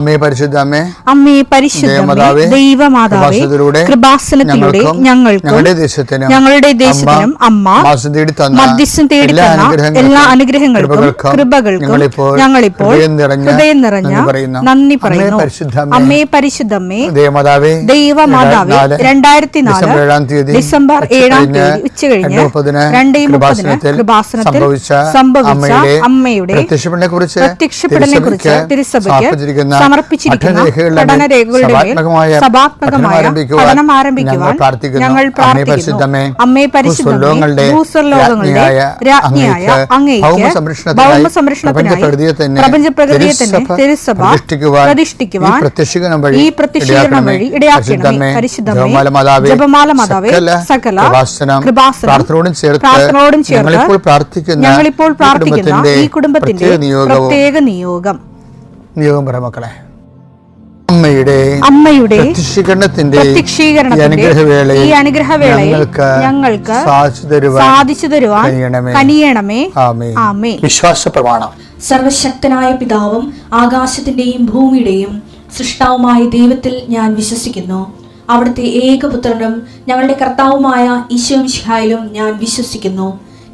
അമ്മേ പരിശുദ്ധമേ, അമ്മേ പരിശുദ്ധമേ, ദൈവമാതാവേ, കൃപാസനത്തിലൂടെ ഞങ്ങൾക്കും ഞങ്ങളുടെ ദേശത്തിനും അമ്മ മധ്യസ്ഥം തേടിത്തന്ന എല്ലാ അനുഗ്രഹങ്ങൾക്കും കൃപകൾക്കും ഞങ്ങളിപ്പോൾ ഹൃദയം നിറഞ്ഞ നന്ദി പറയുന്നു. അമ്മേ പരിശുദ്ധമേ, ദൈവമാതാവേ, 2004 ഡിസംബർ 7 ഉച്ചകഴിഞ്ഞ് 2:30 കൃപാസനത്തിൽ സംഭവിച്ച അമ്മയുടെ പ്രത്യക്ഷപ്പെടലിനെ കുറിച്ച് തിരുസഭയ്ക്ക് സമർപ്പിച്ചിരിക്കുന്ന പഠനരേഖകളുടെ സഭാത്മകമായ പഠനം ആരംഭിക്കുവാൻ ഞങ്ങൾ പ്രാർത്ഥിക്കുന്നു. അമ്മേ പരിശുദ്ധമേ, ഭൂസ്വർലോകങ്ങളുടെ രാജ്ഞിയായ അങ്ങേയ്ക്ക് ഭൗമസംരക്ഷണത്തിനായി പ്രപഞ്ചപ്രകൃതിയെ തന്നെ തിരുസഭ പ്രതിഷ്ഠിക്കുവാൻ ഈ പ്രത്യക്ഷീകരണം വഴി ഇടയാക്കണമേ. പരിശുദ്ധമേ, ജപമാല മാതാവേ, സകല കൃപാസനം പ്രാർത്ഥനയോടും ചേർത്ത് ഞങ്ങളിപ്പോൾ പ്രാർത്ഥിക്കുന്ന ഈ കുടുംബത്തിന്റെ പ്രത്യേക നിയോഗം മക്കളെ, അമ്മയുടെ പ്രത്യക്ഷീകരണത്തിന്റെ ഈ അനുഗ്രഹവേളയിൽ ഞങ്ങൾക്ക് സാധിച്ചു തരുവാൻ കനിയണമേ. ആമേൻ. വിശ്വാസ പ്രമാണം. സർവശക്തനായ പിതാവും ആകാശത്തിന്റെയും ഭൂമിയുടെയും സൃഷ്ടാവുമായ ദൈവത്തിൽ ഞാൻ വിശ്വസിക്കുന്നു. അവിടുത്തെ ഏകപുത്രനും ഞങ്ങളുടെ കർത്താവുമായ ഈശോമിശിഹായിലും ഞാൻ വിശ്വസിക്കുന്നു.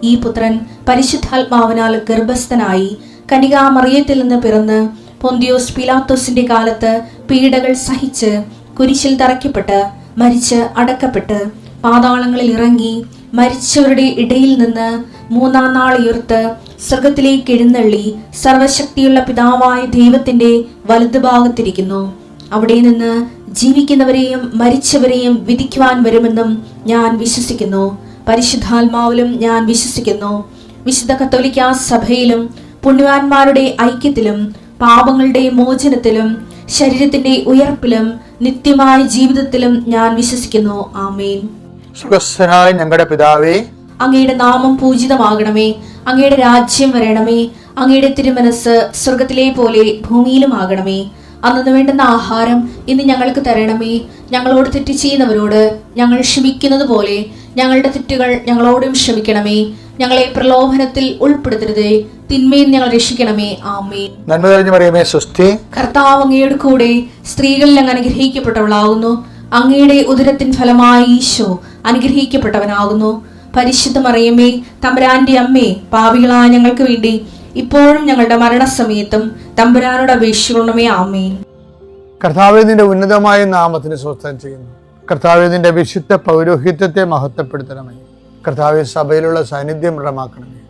ഈ പുത്രൻ പരിശുദ്ധാത്മാവിനാൽ ഗർഭസ്ഥനായി കന്യകാമറിയത്തിൽ നിന്ന് പിറന്ന് പൊന്തിയോസ് പിലാത്തോസിന്റെ കാലത്ത് പീഡകൾ സഹിച്ച് കുരിശിൽ തറയ്ക്കപ്പെട്ട് മരിച്ച് അടക്കപ്പെട്ട് പാതാളങ്ങളിൽ ഇറങ്ങി മരിച്ചവരുടെ ഇടയിൽ നിന്ന് 3-ാം നാൾ ഉയർത്ത് സ്വർഗത്തിലേക്ക് എഴുന്നള്ളി സർവശക്തിയുള്ള പിതാവായ ദൈവത്തിന്റെ വലതുഭാഗത്തിരിക്കുന്നു. അവിടെ നിന്ന് ജീവിക്കുന്നവരെയും മരിച്ചവരെയും വിധിക്കുവാൻ വരുമെന്നും ഞാൻ വിശ്വസിക്കുന്നു. പരിശുദ്ധാത്മാവിലും ഞാൻ വിശ്വസിക്കുന്നു. വിശുദ്ധ കത്തോലിക്കാ സഭയിലും പുണ്യവാന്മാരുടെ ഐക്യത്തിലും പാപങ്ങളുടെ മോചനത്തിലും ശരീരത്തിന്റെ ഉയർപ്പിലും നിത്യമായ ജീവിതത്തിലും ഞാൻ വിശ്വസിക്കുന്നു. ആമേൻ. സുഖസ്ഥനായ ഞങ്ങളുടെ പിതാവേ, അങ്ങയുടെ നാമം പൂജിതമാകണമേ. അങ്ങയുടെ രാജ്യം വരണമേ. അങ്ങയുടെ തിരുമനസ് സ്വർഗത്തിലെ പോലെ ഭൂമിയിലും ആകണമേ. അന്നു വേണ്ടുന്ന ആഹാരം ഇന്ന് ഞങ്ങൾക്ക് തരണമേ. ഞങ്ങളോട് തെറ്റ് ചെയ്യുന്നവരോട് ഞങ്ങൾ ക്ഷമിക്കുന്നത് പോലെ ഞങ്ങളുടെ തെറ്റുകൾ ഞങ്ങളോടും ക്ഷമിക്കണമേ. ഞങ്ങളെ പ്രലോഭനത്തിൽ ഉൾപ്പെടുത്തരുതേ, തിന്മയിൽ ഞങ്ങൾ രക്ഷിക്കണമേ. ആമേൻ. നന്മ നിറഞ്ഞ മറിയമേ, സ്വസ്തി. കർത്താവ് അങ്ങയുടെ കൂടെ സ്ത്രീകളിൽ അങ്ങ് അനുഗ്രഹിക്കപ്പെട്ടവളാകുന്നു. അങ്ങയുടെ ഉദരത്തിൻ ഫലമായി ഈശോ അനുഗ്രഹിക്കപ്പെട്ടവനാകുന്നു. പരിശുദ്ധ മറിയമേ, തമ്പുരാന്റെ അമ്മേ, പാപികളായ ഞങ്ങൾക്ക് വേണ്ടി ഇപ്പോഴും ഞങ്ങളുടെ മരണസമയത്തും തമ്പുരാനോട് അപേക്ഷിക്കണമേ. ആമേൻ. കർത്താവേ, നിന്റെ ഉന്നതമായ നാമത്തിന് സ്വസ്ഥം ചെയ്യുന്നു. കർത്താവേ, നിന്റെ വിശുദ്ധ പൗരോഹിത്യത്തെ മഹത്വപ്പെടുത്തണമേ. കർത്താവേ, സഭയിലുള്ള സാന്നിധ്യം ദൃഢമാക്കണമേ.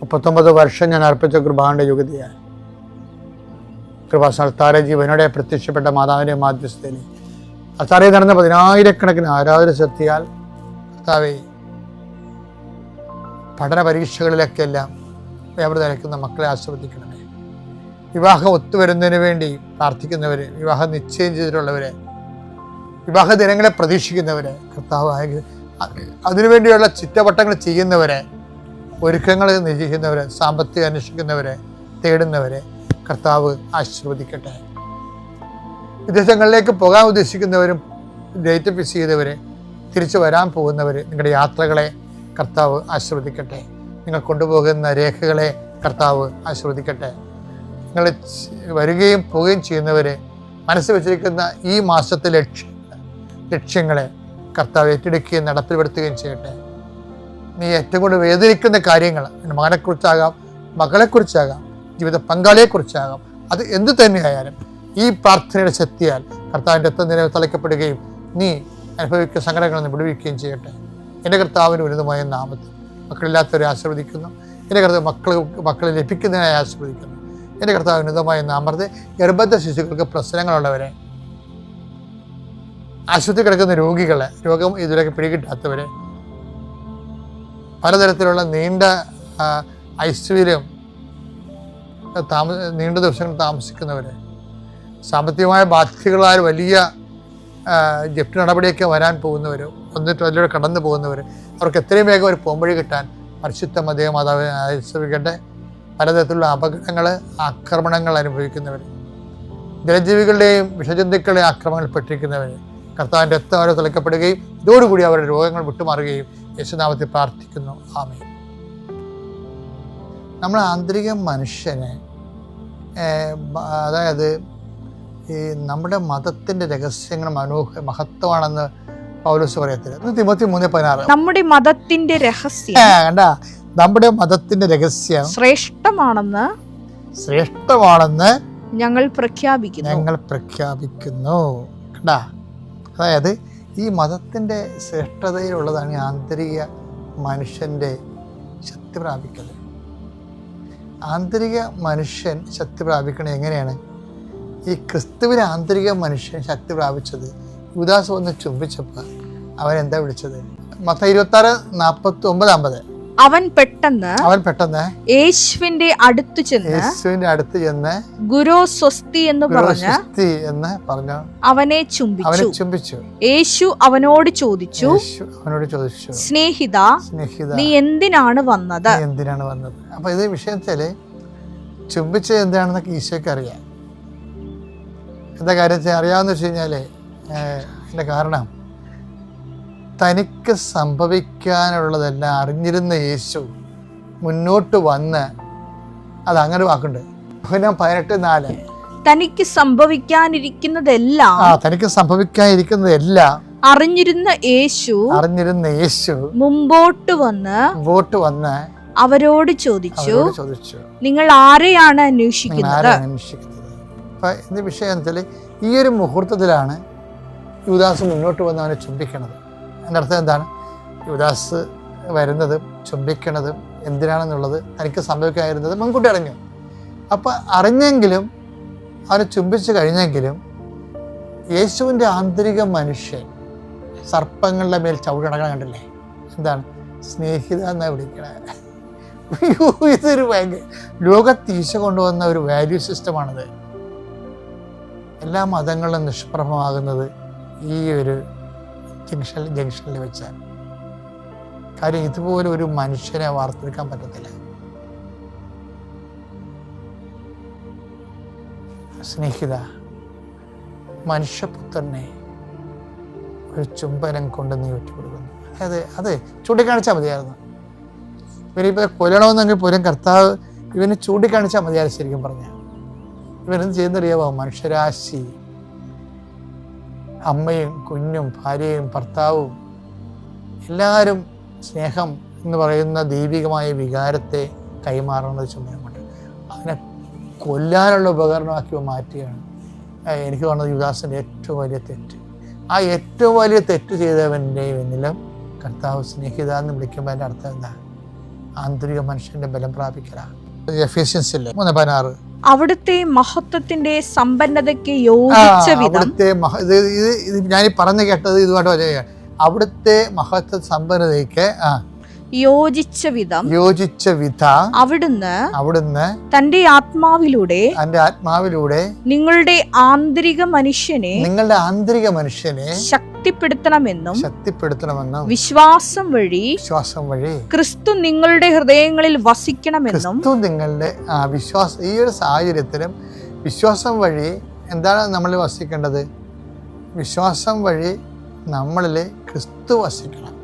39 വർഷം ഞാൻ അർപ്പിച്ച കൃപാന്റെ യുഗതിയായി കൃപാസ്ഥാന ജീവനോടെ പ്രത്യക്ഷപ്പെട്ട മാതാവിന്റെ മാധ്യസ്ഥയിൽ അത്താറെ നടന്ന 10,000-കണക്കിന് ആരാധന ശക്തിയാൽ കർത്താവേ, പഠന പരീക്ഷകളിലൊക്കെ എല്ലാം വ്യാപൃതരക്കുന്ന മക്കളെ ആസ്വദിക്കണമേ. വിവാഹം ഒത്തുവരുന്നതിന് വേണ്ടി പ്രാർത്ഥിക്കുന്നവരെ, വിവാഹം നിശ്ചയം ചെയ്തിട്ടുള്ളവരെ, വിവാഹ ദിനങ്ങളെ പ്രതീക്ഷിക്കുന്നവരെ, കർത്താവ് അതിനുവേണ്ടിയുള്ള ചുറ്റവട്ടങ്ങൾ ചെയ്യുന്നവരെ, ഒരുക്കങ്ങൾ നിശ്ചയിക്കുന്നവരെ, സാമ്പത്തികം അന്വേഷിക്കുന്നവരെ, തേടുന്നവരെ കർത്താവ് ആശീർവദിക്കട്ടെ. വിദേശങ്ങളിലേക്ക് പോകാൻ ഉദ്ദേശിക്കുന്നവരും ഡേറ്റ് ഫിക്സ് ചെയ്തവരെ, തിരിച്ചു വരാൻ പോകുന്നവർ, നിങ്ങളുടെ യാത്രകളെ കർത്താവ് ആശീർവദിക്കട്ടെ. നിങ്ങൾ കൊണ്ടുപോകുന്ന രേഖകളെ കർത്താവ് ആശീർവദിക്കട്ടെ. നിങ്ങൾ വരികയും പോവുകയും ചെയ്യുന്നവരെ മനസ്സിൽ വെച്ചിരിക്കുന്ന ഈ മാസത്തെ ലക്ഷ്യങ്ങളെ കർത്താവ് ഏറ്റെടുക്കുകയും നടപ്പിൽപ്പെടുത്തുകയും ചെയ്യട്ടെ. നീ ഏറ്റവും കൂടുതൽ വേദനിക്കുന്ന കാര്യങ്ങൾ മകനെക്കുറിച്ചാകാം, മകളെക്കുറിച്ചാകാം, ജീവിത പങ്കാളിയെക്കുറിച്ചാകാം, അത് എന്തു തന്നെയായാലും ഈ പ്രാർത്ഥനയുടെ ശക്തിയാൽ കർത്താവിൻ്റെ രക്തനിര തളിക്കപ്പെടുകയും നീ അനുഭവിക്കുന്ന സങ്കടങ്ങളൊന്ന് വിടുവിക്കുകയും ചെയ്യട്ടെ. എൻ്റെ കർത്താവിന് ഉന്നതമായ നാമത്തിൽ മക്കളില്ലാത്തവരെ ആശീർവദിക്കുന്നു. എൻ്റെ കർത്താവ് മക്കളെ ലഭിക്കുന്നതിനായി ആശീർവദിക്കുന്നു. എൻ്റെ കർത്താവ് ഉന്നതമായ നാമത്തെ ഗർഭസ്ഥ ശിശുക്കൾക്ക് പ്രശ്നങ്ങളുള്ളവരെ, ആശുപത്രി കിടക്കുന്ന രോഗികളെ, രോഗം ഇതുവരെയൊക്കെ പിടികിട്ടാത്തവരെ, പലതരത്തിലുള്ള നീണ്ട ഐസിയുവിലും നീണ്ട ദിവസങ്ങൾ താമസിക്കുന്നവരെ, സാമ്പത്തികമായ ബാധ്യതകളാൽ വലിയ ജപ്തി നടപടിയൊക്കെ വരാൻ പോകുന്നവർ, വന്നിട്ട് അതിലൂടെ കടന്നു പോകുന്നവർ, അവർക്ക് എത്രയും വേഗം ഒരു പോംവഴി കിട്ടാൻ പരിശുദ്ധ മാതാവിനെ ആശ്രയിക്കട്ടെ. പലതരത്തിലുള്ള അപകടങ്ങൾ, ആക്രമണങ്ങൾ അനുഭവിക്കുന്നവർ, ജലജീവികളുടെയും വിഷജന്തുക്കളുടെയും ആക്രമണങ്ങളിൽപ്പെട്ടിരിക്കുന്നവർ കർത്താവിൻ്റെ രക്തം അവരെ തിളക്കപ്പെടുകയും ഇതോടുകൂടി അവരുടെ രോഗങ്ങൾ വിട്ടുമാറുകയും യേശുനാമത്തിൽ പ്രാർത്ഥിക്കുന്നു. ആമേൻ. നമ്മൾ ആന്തരിക മനുഷ്യനെ, അതായത് ഈ നമ്മുടെ മതത്തിൻ്റെ രഹസ്യങ്ങൾ മഹത്വമാണെന്ന് പൗലോസ് പറയത്തില്ല. തിമോത്തി 3:16 നമ്മുടെ മതത്തിന്റെ രഹസ്യം കണ്ടാ, നമ്മുടെ മതത്തിന്റെ രഹസ്യം ശ്രേഷ്ഠമാണെന്ന് ഞങ്ങൾ പ്രഖ്യാപിക്കുന്നു. കണ്ടാ, അതായത് ഈ മതത്തിൻ്റെ ശ്രേഷ്ഠതയിലുള്ളതാണ് ഈ ആന്തരിക മനുഷ്യൻ്റെ ശക്തി പ്രാപിക്കൽ. ആന്തരിക മനുഷ്യൻ ശക്തി പ്രാപിക്കണത് എങ്ങനെയാണ്? ഈ ക്രിസ്തുവിന് ആന്തരിക മനുഷ്യൻ ശക്തി പ്രാപിച്ചത് യൂദാസ് വന്ന് ചുംബിച്ചപ്പോൾ അവൻ എന്താ വിളിച്ചത്? മത്തായി 26:49. അവൻ പെട്ടെന്ന് യേശുവിന്റെ അടുത്ത് ചെന്ന് ഗുരു സ്വസ്തി എന്ന് പറഞ്ഞു അവനെ ചുംബിച്ചു. യേശു അവനോട് ചോദിച്ചു, സ്നേഹിത, നീ എന്തിനാണ് വന്നത്? അപ്പൊ ഇത് വിഷയത്തില് ചുംബിച്ചത് എന്താണെന്നൊക്കെ ഈശോയ്ക്ക് അറിയാം. എന്താ കാര്യം അറിയാമെന്ന് വെച്ച് കഴിഞ്ഞാല് അതിന്റെ കാരണം തനിക്ക് സംഭവിക്കാനുള്ളതെല്ലാം അറിഞ്ഞിരുന്ന യേശു മുന്നോട്ട് വന്ന് അതങ്ങനെ വാക്കുണ്ട്. 18:4 തനിക്ക് സംഭവിക്കാനിരിക്കുന്നതെല്ലാം അറിഞ്ഞിരുന്ന യേശു മുമ്പോട്ട് വന്ന് അവരോട് ചോദിച്ചു, നിങ്ങൾ ആരെയാണ് അന്വേഷിക്കുന്നത്? ഇതിന്റെ വിഷയം എന്ന് വെച്ചാൽ ഈ ഒരു മുഹൂർത്തത്തിലാണ് യൂദാസ് മുന്നോട്ട് വന്ന് അവനെ ചുംബിക്കണത്. അതിൻ്റെ അർത്ഥം എന്താണ്? യൂദാസ് വരുന്നതും ചുംബിക്കണതും എന്തിനാണെന്നുള്ളത് തനിക്ക് സംഭവിക്കാതിരുന്നത് മുൻകൂട്ടി അറിഞ്ഞു. അപ്പം അറിഞ്ഞെങ്കിലും അവനെ ചുംബിച്ച് കഴിഞ്ഞെങ്കിലും യേശുവിൻ്റെ ആന്തരിക മനുഷ്യൻ സർപ്പങ്ങളുടെ മേൽ ചവിടണ കണ്ടില്ലേ? എന്താണ്? സ്നേഹിത എന്നാണ് വിളിക്കണേ. ഇതൊരു ഭയങ്കര ലോകത്ത് ഈശോ കൊണ്ടുവന്ന ഒരു വാല്യൂ സിസ്റ്റമാണിത്. എല്ലാ മതങ്ങളും നിഷ്പ്രഭമാകുന്നത് ഈ ഒരു ജംഗ്ഷനിൽ വെച്ചാൽ. കാര്യം ഇതുപോലെ ഒരു മനുഷ്യനെ വാർത്തെടുക്കാൻ പറ്റത്തില്ല. സ്നേഹിത, മനുഷ്യപുത്രനെ ഒരു ചുംബനം കൊണ്ട് നീ ഒറ്റുകൊടുക്കുന്നു. അത് ചൂണ്ടിക്കാണിച്ചാൽ മതിയായിരുന്നു. ഇവനിപ്പോൾ കൊല്ലണമെന്നെങ്കിൽ പോലും കർത്താവ് ഇവന് ചൂണ്ടിക്കാണിച്ചാൽ മതിയായിരുന്നു. ശരിക്കും പറഞ്ഞാൽ ഇവനെന്ത് ചെയ്യുന്നറിയാമോ? മനുഷ്യരാശി, അമ്മയും കുഞ്ഞും ഭാര്യയും ഭർത്താവും എല്ലാവരും സ്നേഹം എന്ന് പറയുന്ന ദൈവികമായ വികാരത്തെ കൈമാറുന്നത് ചുമതലമുണ്ട്. അതിനെ കൊല്ലാനുള്ള ഉപകരണമാക്കി മാറ്റുകയാണ്. എനിക്ക് തോന്നുന്നത് യുദാസിൻ്റെ ഏറ്റവും വലിയ തെറ്റ്. ആ ഏറ്റവും വലിയ തെറ്റ് ചെയ്തവൻ്റെ എന്നിലും കർത്താവ് സ്നേഹിത എന്ന് വിളിക്കുമ്പോൾ അതിൻ്റെ അർത്ഥം എന്താ? ആന്തരിക മനുഷ്യൻ്റെ ബലം പ്രാപിക്കലാണ്. എഫേസ്യൻസിൽ 3:16 അവിടുത്തെ മഹത്വത്തിന്റെ സമ്പന്നതയ്ക്ക് യോജിച്ച വിധം. ഞാൻ പറഞ്ഞു കേട്ടത് ഇതുമായിട്ട് അവിടുത്തെ മഹത്വ സമ്പന്നതയ്ക്ക് യോജിച്ച വിധം അവിടുന്ന് തന്റെ ആത്മാവിലൂടെ നിങ്ങളുടെ ആന്തരിക മനുഷ്യനെ ശക്തിപ്പെടുത്തണമെന്നും വിശ്വാസം വഴി ക്രിസ്തു നിങ്ങളുടെ ഹൃദയങ്ങളിൽ വസിക്കണമെന്നും. ഈ ഒരു സാഹചര്യത്തിലും വിശ്വാസം വഴി എന്താണ് നമ്മൾ വസിക്കേണ്ടത്? വിശ്വാസം വഴി നമ്മളിൽ ക്രിസ്തു വസിക്കണം.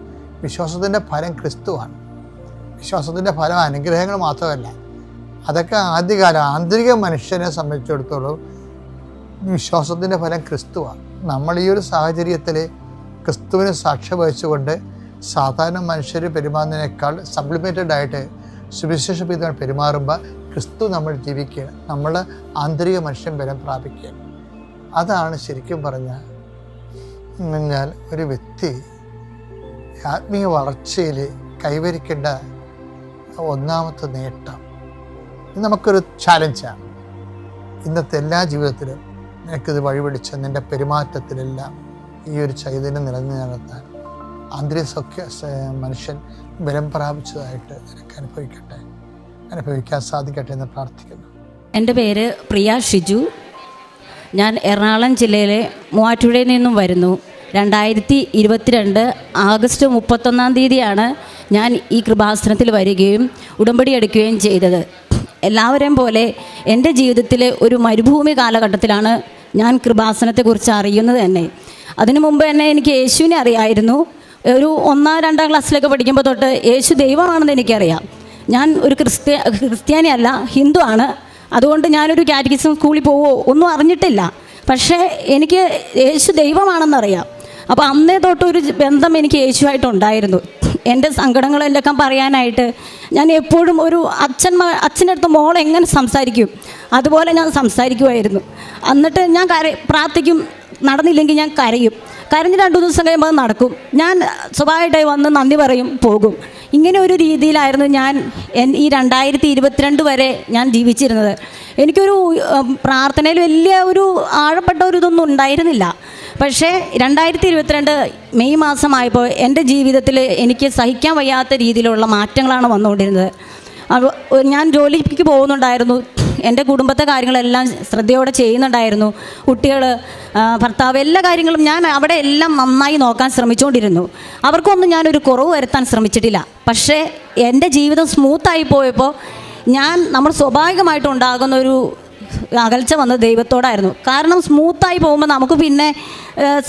വിശ്വാസത്തിൻ്റെ ഫലം ക്രിസ്തുവാണ്. വിശ്വാസത്തിൻ്റെ ഫലം അനുഗ്രഹങ്ങൾ മാത്രമല്ല. അതൊക്കെ ആദ്യകാലം ആന്തരിക മനുഷ്യനെ സംബന്ധിച്ചിടത്തോളം വിശ്വാസത്തിൻ്റെ ഫലം ക്രിസ്തുവാണ്. നമ്മൾ ഈ ഒരു സാഹചര്യത്തിൽ ക്രിസ്തുവിന് സാക്ഷ്യം വഹിച്ചുകൊണ്ട് സാധാരണ മനുഷ്യർ പെരുമാറുന്നതിനേക്കാൾ സപ്ലിമെൻറ്റഡ് ആയിട്ട് സുവിശേഷ പിതാവ് പെരുമാറുമ്പോൾ ക്രിസ്തു നമ്മൾ ജീവിക്കുക, നമ്മൾ ആന്തരിക മനുഷ്യൻ ബലം പ്രാപിക്കുക. അതാണ് ശരിക്കും പറഞ്ഞാൽ ഒരു വ്യക്തി ആത്മീയ വളർച്ചയിൽ കൈവരിക്കേണ്ട ഒന്നാമത്തെ നേട്ടം. ഇത് നമുക്കൊരു ചാലഞ്ചാണ്. ഇന്നത്തെ എല്ലാ ജീവിതത്തിലും നിനക്കിത് വഴിപിടിച്ച നിൻ്റെ പെരുമാറ്റത്തിലെല്ലാം ഈ ഒരു ചൈതന്യം നിലനിന്ന് നടത്താൻ ആന്തരിക മനുഷ്യൻ ബലം പ്രാപിച്ചതായിട്ട് നിനക്ക് അനുഭവിക്കാൻ സാധിക്കട്ടെ എന്ന് പ്രാർത്ഥിക്കുന്നു. എൻ്റെ പേര് പ്രിയ ഷിജു. ഞാൻ എറണാകുളം ജില്ലയിലെ മൂവാറ്റുപുഴയിൽ നിന്നും വരുന്നു. 2022 ആഗസ്റ്റ് 31 ഞാൻ ഈ കൃപാസനത്തിൽ വരികയും ഉടമ്പടി എടുക്കുകയും ചെയ്തത്. എല്ലാവരെയും പോലെ എൻ്റെ ജീവിതത്തിലെ ഒരു മരുഭൂമി കാലഘട്ടത്തിലാണ് ഞാൻ കൃപാസനത്തെക്കുറിച്ച് അറിയുന്നത് തന്നെ. അതിനു മുമ്പ് തന്നെ എനിക്ക് യേശുവിനെ അറിയായിരുന്നു. ഒരു 1-2 ക്ലാസ്സിലൊക്കെ പഠിക്കുമ്പോൾ തൊട്ട് യേശു ദൈവമാണെന്ന് എനിക്കറിയാം. ഞാൻ ഒരു ക്രിസ്ത്യാനി അല്ല, ഹിന്ദു ആണ്. അതുകൊണ്ട് ഞാനൊരു കാറ്റഗിസം സ്കൂളിൽ പോവോ ഒന്നും അറിഞ്ഞിട്ടില്ല. പക്ഷേ എനിക്ക് യേശു ദൈവമാണെന്നറിയാം. അപ്പോൾ അന്നേ തൊട്ടൊരു ബന്ധം എനിക്ക് യേശുവായിട്ടുണ്ടായിരുന്നു. എൻ്റെ സങ്കടങ്ങളെല്ലാം പറയാനായിട്ട് ഞാൻ എപ്പോഴും ഒരു അച്ഛൻ്റെ അടുത്ത് മോൾ എങ്ങനെ സംസാരിക്കും അതുപോലെ ഞാൻ സംസാരിക്കുമായിരുന്നു. എന്നിട്ട് ഞാൻ പ്രാർത്ഥിക്കും, നടന്നില്ലെങ്കിൽ ഞാൻ കരയും. കരഞ്ഞ് 2 ദിവസം കഴിയുമ്പോൾ അത് നടക്കും. ഞാൻ സ്വാഭാവികമായിട്ട് വന്ന് നന്ദി പറയും, പോകും. ഇങ്ങനെ ഒരു രീതിയിലായിരുന്നു ഞാൻ ഈ 2022 വരെ ഞാൻ ജീവിച്ചിരുന്നത്. എനിക്കൊരു പ്രാർത്ഥനയിൽ വലിയ ഒരു ആഴപ്പെട്ട ഒരു ഇതൊന്നും ഉണ്ടായിരുന്നില്ല. പക്ഷേ 2022 മെയ് മാസമായപ്പോൾ എൻ്റെ ജീവിതത്തിൽ എനിക്ക് സഹിക്കാൻ വയ്യാത്ത രീതിയിലുള്ള മാറ്റങ്ങളാണ് വന്നുകൊണ്ടിരുന്നത്. ഞാൻ ജോലിക്ക് പോകുന്നുണ്ടായിരുന്നു, എൻ്റെ കുടുംബത്തെ കാര്യങ്ങളെല്ലാം ശ്രദ്ധയോടെ ചെയ്യുന്നുണ്ടായിരുന്നു. കുട്ടികൾ, ഭർത്താവ്, എല്ലാ കാര്യങ്ങളും ഞാൻ അവിടെ എല്ലാം നന്നായി നോക്കാൻ ശ്രമിച്ചുകൊണ്ടിരുന്നു. അവർക്കൊന്നും ഞാനൊരു കുറവ് വരുത്താൻ ശ്രമിച്ചിട്ടില്ല. പക്ഷേ എൻ്റെ ജീവിതം സ്മൂത്തായി പോയപ്പോൾ നമ്മൾ സ്വാഭാവികമായിട്ടുണ്ടാകുന്ന ഒരു അകൽച്ച വന്നത് ദൈവത്തോടായിരുന്നു. കാരണം സ്മൂത്തായി പോകുമ്പോൾ നമുക്ക് പിന്നെ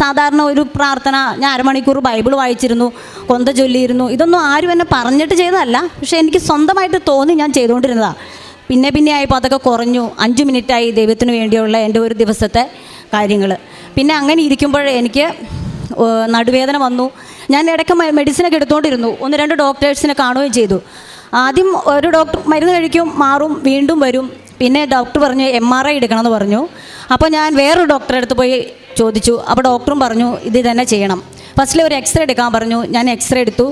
സാധാരണ ഒരു പ്രാർത്ഥന, ഞാൻ 1/2 മണിക്കൂർ ബൈബിൾ വായിച്ചിരുന്നു, കൊന്ത ചൊല്ലിയിരുന്നു. ഇതൊന്നും ആരും എന്നെ പറഞ്ഞിട്ട് ചെയ്തതല്ല, പക്ഷേ എനിക്ക് സ്വന്തമായിട്ട് തോന്നി ഞാൻ ചെയ്തുകൊണ്ടിരുന്നതാണ്. പിന്നെ ആയപ്പോൾ അതൊക്കെ കുറഞ്ഞു. 5 മിനിറ്റായി ദൈവത്തിന് വേണ്ടിയുള്ള എൻ്റെ ഒരു ദിവസത്തെ കാര്യങ്ങൾ. പിന്നെ അങ്ങനെ ഇരിക്കുമ്പോൾ എനിക്ക് നടുവേദന വന്നു. ഞാൻ ഇടയ്ക്ക് മെഡിസിനൊക്കെ എടുത്തുകൊണ്ടിരുന്നു. 1-2 ഡോക്ടേഴ്സിനെ കാണുകയും ചെയ്തു. ആദ്യം ഒരു ഡോക്ടർ മരുന്ന് കഴിക്കും, മാറും, വീണ്ടും വരും. പിന്നെ ഡോക്ടർ പറഞ്ഞു MRI എടുക്കണമെന്ന് പറഞ്ഞു. അപ്പോൾ ഞാൻ വേറൊരു ഡോക്ടറെ അടുത്ത് പോയി ചോദിച്ചു. അപ്പോൾ ഡോക്ടറും പറഞ്ഞു ഇത് തന്നെ ചെയ്യണം. ഫസ്റ്റിൽ ഒരു എക്സ്റേ എടുക്കാൻ പറഞ്ഞു. ഞാൻ എക്സ്റേ എടുത്തു.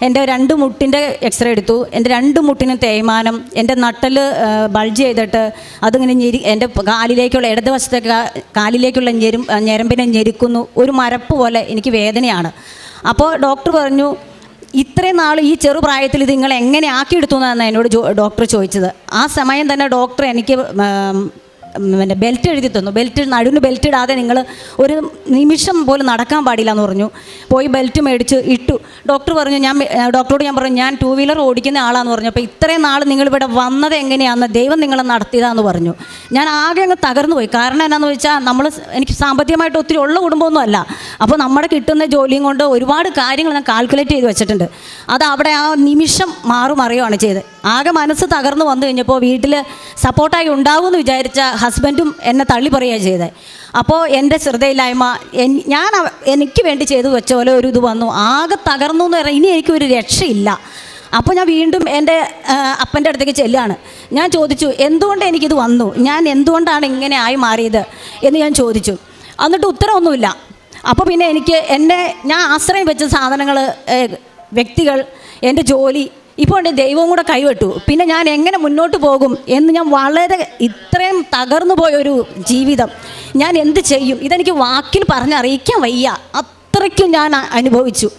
എൻ്റെ 2 മുട്ടിൻ്റെ എക്സ്റേ എടുത്തു. എൻ്റെ 2 മുട്ടിനും തേയ്മാനം, എൻ്റെ നട്ടൽ ബൾജ് ചെയ്തിട്ട് അതിങ്ങനെ എൻ്റെ കാലിലേക്കുള്ള ഇടതുവശത്തെ കാലിലേക്കുള്ള ഞരമ്പിനെ ഞെരുക്കുന്നു. ഒരു മരപ്പ് പോലെ എനിക്ക് വേദനയാണ്. അപ്പോൾ ഡോക്ടർ പറഞ്ഞു, ഇത്രയും നാൾ ഈ ചെറുപ്രായത്തിൽ ഇത് നിങ്ങൾ എങ്ങനെ ആക്കിയെടുത്തു എന്നാണ് എന്നോട് ഡോക്ടർ ചോദിച്ചത്. ആ സമയം തന്നെ ഡോക്ടർ എനിക്ക് ബെൽറ്റ് എഴുതി തന്നു. നടുവിന് ബെൽറ്റ് ഇടാതെ നിങ്ങൾ ഒരു നിമിഷം പോലും നടക്കാൻ പാടില്ല എന്ന് പറഞ്ഞു. പോയി ബെൽറ്റ് മേടിച്ച് ഇട്ടു. ഡോക്ടർ പറഞ്ഞു, ഡോക്ടറോട് ഞാൻ പറഞ്ഞു, ഞാൻ 2 വീലർ ഓടിക്കുന്ന ആളാന്ന് പറഞ്ഞു. അപ്പോൾ ഇത്രയും നാൾ നിങ്ങളിവിടെ വന്നത് എങ്ങനെയാണെന്ന് ദൈവം നിങ്ങളെ നടത്തിയതാന്ന് പറഞ്ഞു. ഞാൻ ആകെ അങ്ങ് തകർന്നു പോയി. കാരണം എന്നാന്ന് വെച്ചാൽ എനിക്ക് സാമ്പത്തികമായിട്ട് ഒത്തിരി ഉള്ള കുടുംബമൊന്നും അല്ല. അപ്പോൾ നമ്മുടെ കിട്ടുന്ന ജോലിയും കൊണ്ട് ഒരുപാട് കാര്യങ്ങൾ ഞാൻ കാൽക്കുലേറ്റ് ചെയ്ത് വെച്ചിട്ടുണ്ട്. അത് അവിടെ ആ നിമിഷം മാറുമറിയുകയാണ് ചെയ്തത്. ആകെ മനസ്സ് തകർന്നു വന്നു കഴിഞ്ഞപ്പോൾ വീട്ടിൽ സപ്പോർട്ടായി ഉണ്ടാവുമെന്ന് വിചാരിച്ച ഹസ്ബൻഡും എന്നെ തള്ളി പറയുകയാണ് ചെയ്തത്. അപ്പോൾ എൻ്റെ ശ്രദ്ധയില്ലായ്മ എനിക്ക് വേണ്ടി ചെയ്തു വെച്ച പോലെ ഒരു ഇത് വന്നു. ആകെ തകർന്നു എന്ന് പറഞ്ഞാൽ ഇനി എനിക്കൊരു രക്ഷയില്ല. അപ്പോൾ ഞാൻ വീണ്ടും എൻ്റെ അപ്പൻ്റെ അടുത്തേക്ക് ചെല്ലുകയാണ്. ഞാൻ ചോദിച്ചു, എന്തുകൊണ്ട് എനിക്കിത് വന്നു, ഞാൻ എന്തുകൊണ്ടാണ് ഇങ്ങനെ ആയി മാറിയത് എന്ന് ഞാൻ ചോദിച്ചു. എന്നിട്ട് ഉത്തരവൊന്നുമില്ല. അപ്പോൾ പിന്നെ ഞാൻ ആശ്രയം വെച്ച സാധനങ്ങൾ, വ്യക്തികൾ, എൻ്റെ ജോലി, ഇപ്പോൾ എൻ്റെ ദൈവവും കൂടെ കൈവിട്ടു. പിന്നെ ഞാൻ എങ്ങനെ മുന്നോട്ട് പോകും എന്ന് ഞാൻ ഇത്രയും തകർന്നു പോയൊരു ജീവിതം ഞാൻ എന്ത് ചെയ്യും, ഇതെനിക്ക് വാക്കിൽ പറഞ്ഞറിയിക്കാൻ വയ്യ. അത്രയ്ക്കും ഞാൻ അനുഭവിച്ചു.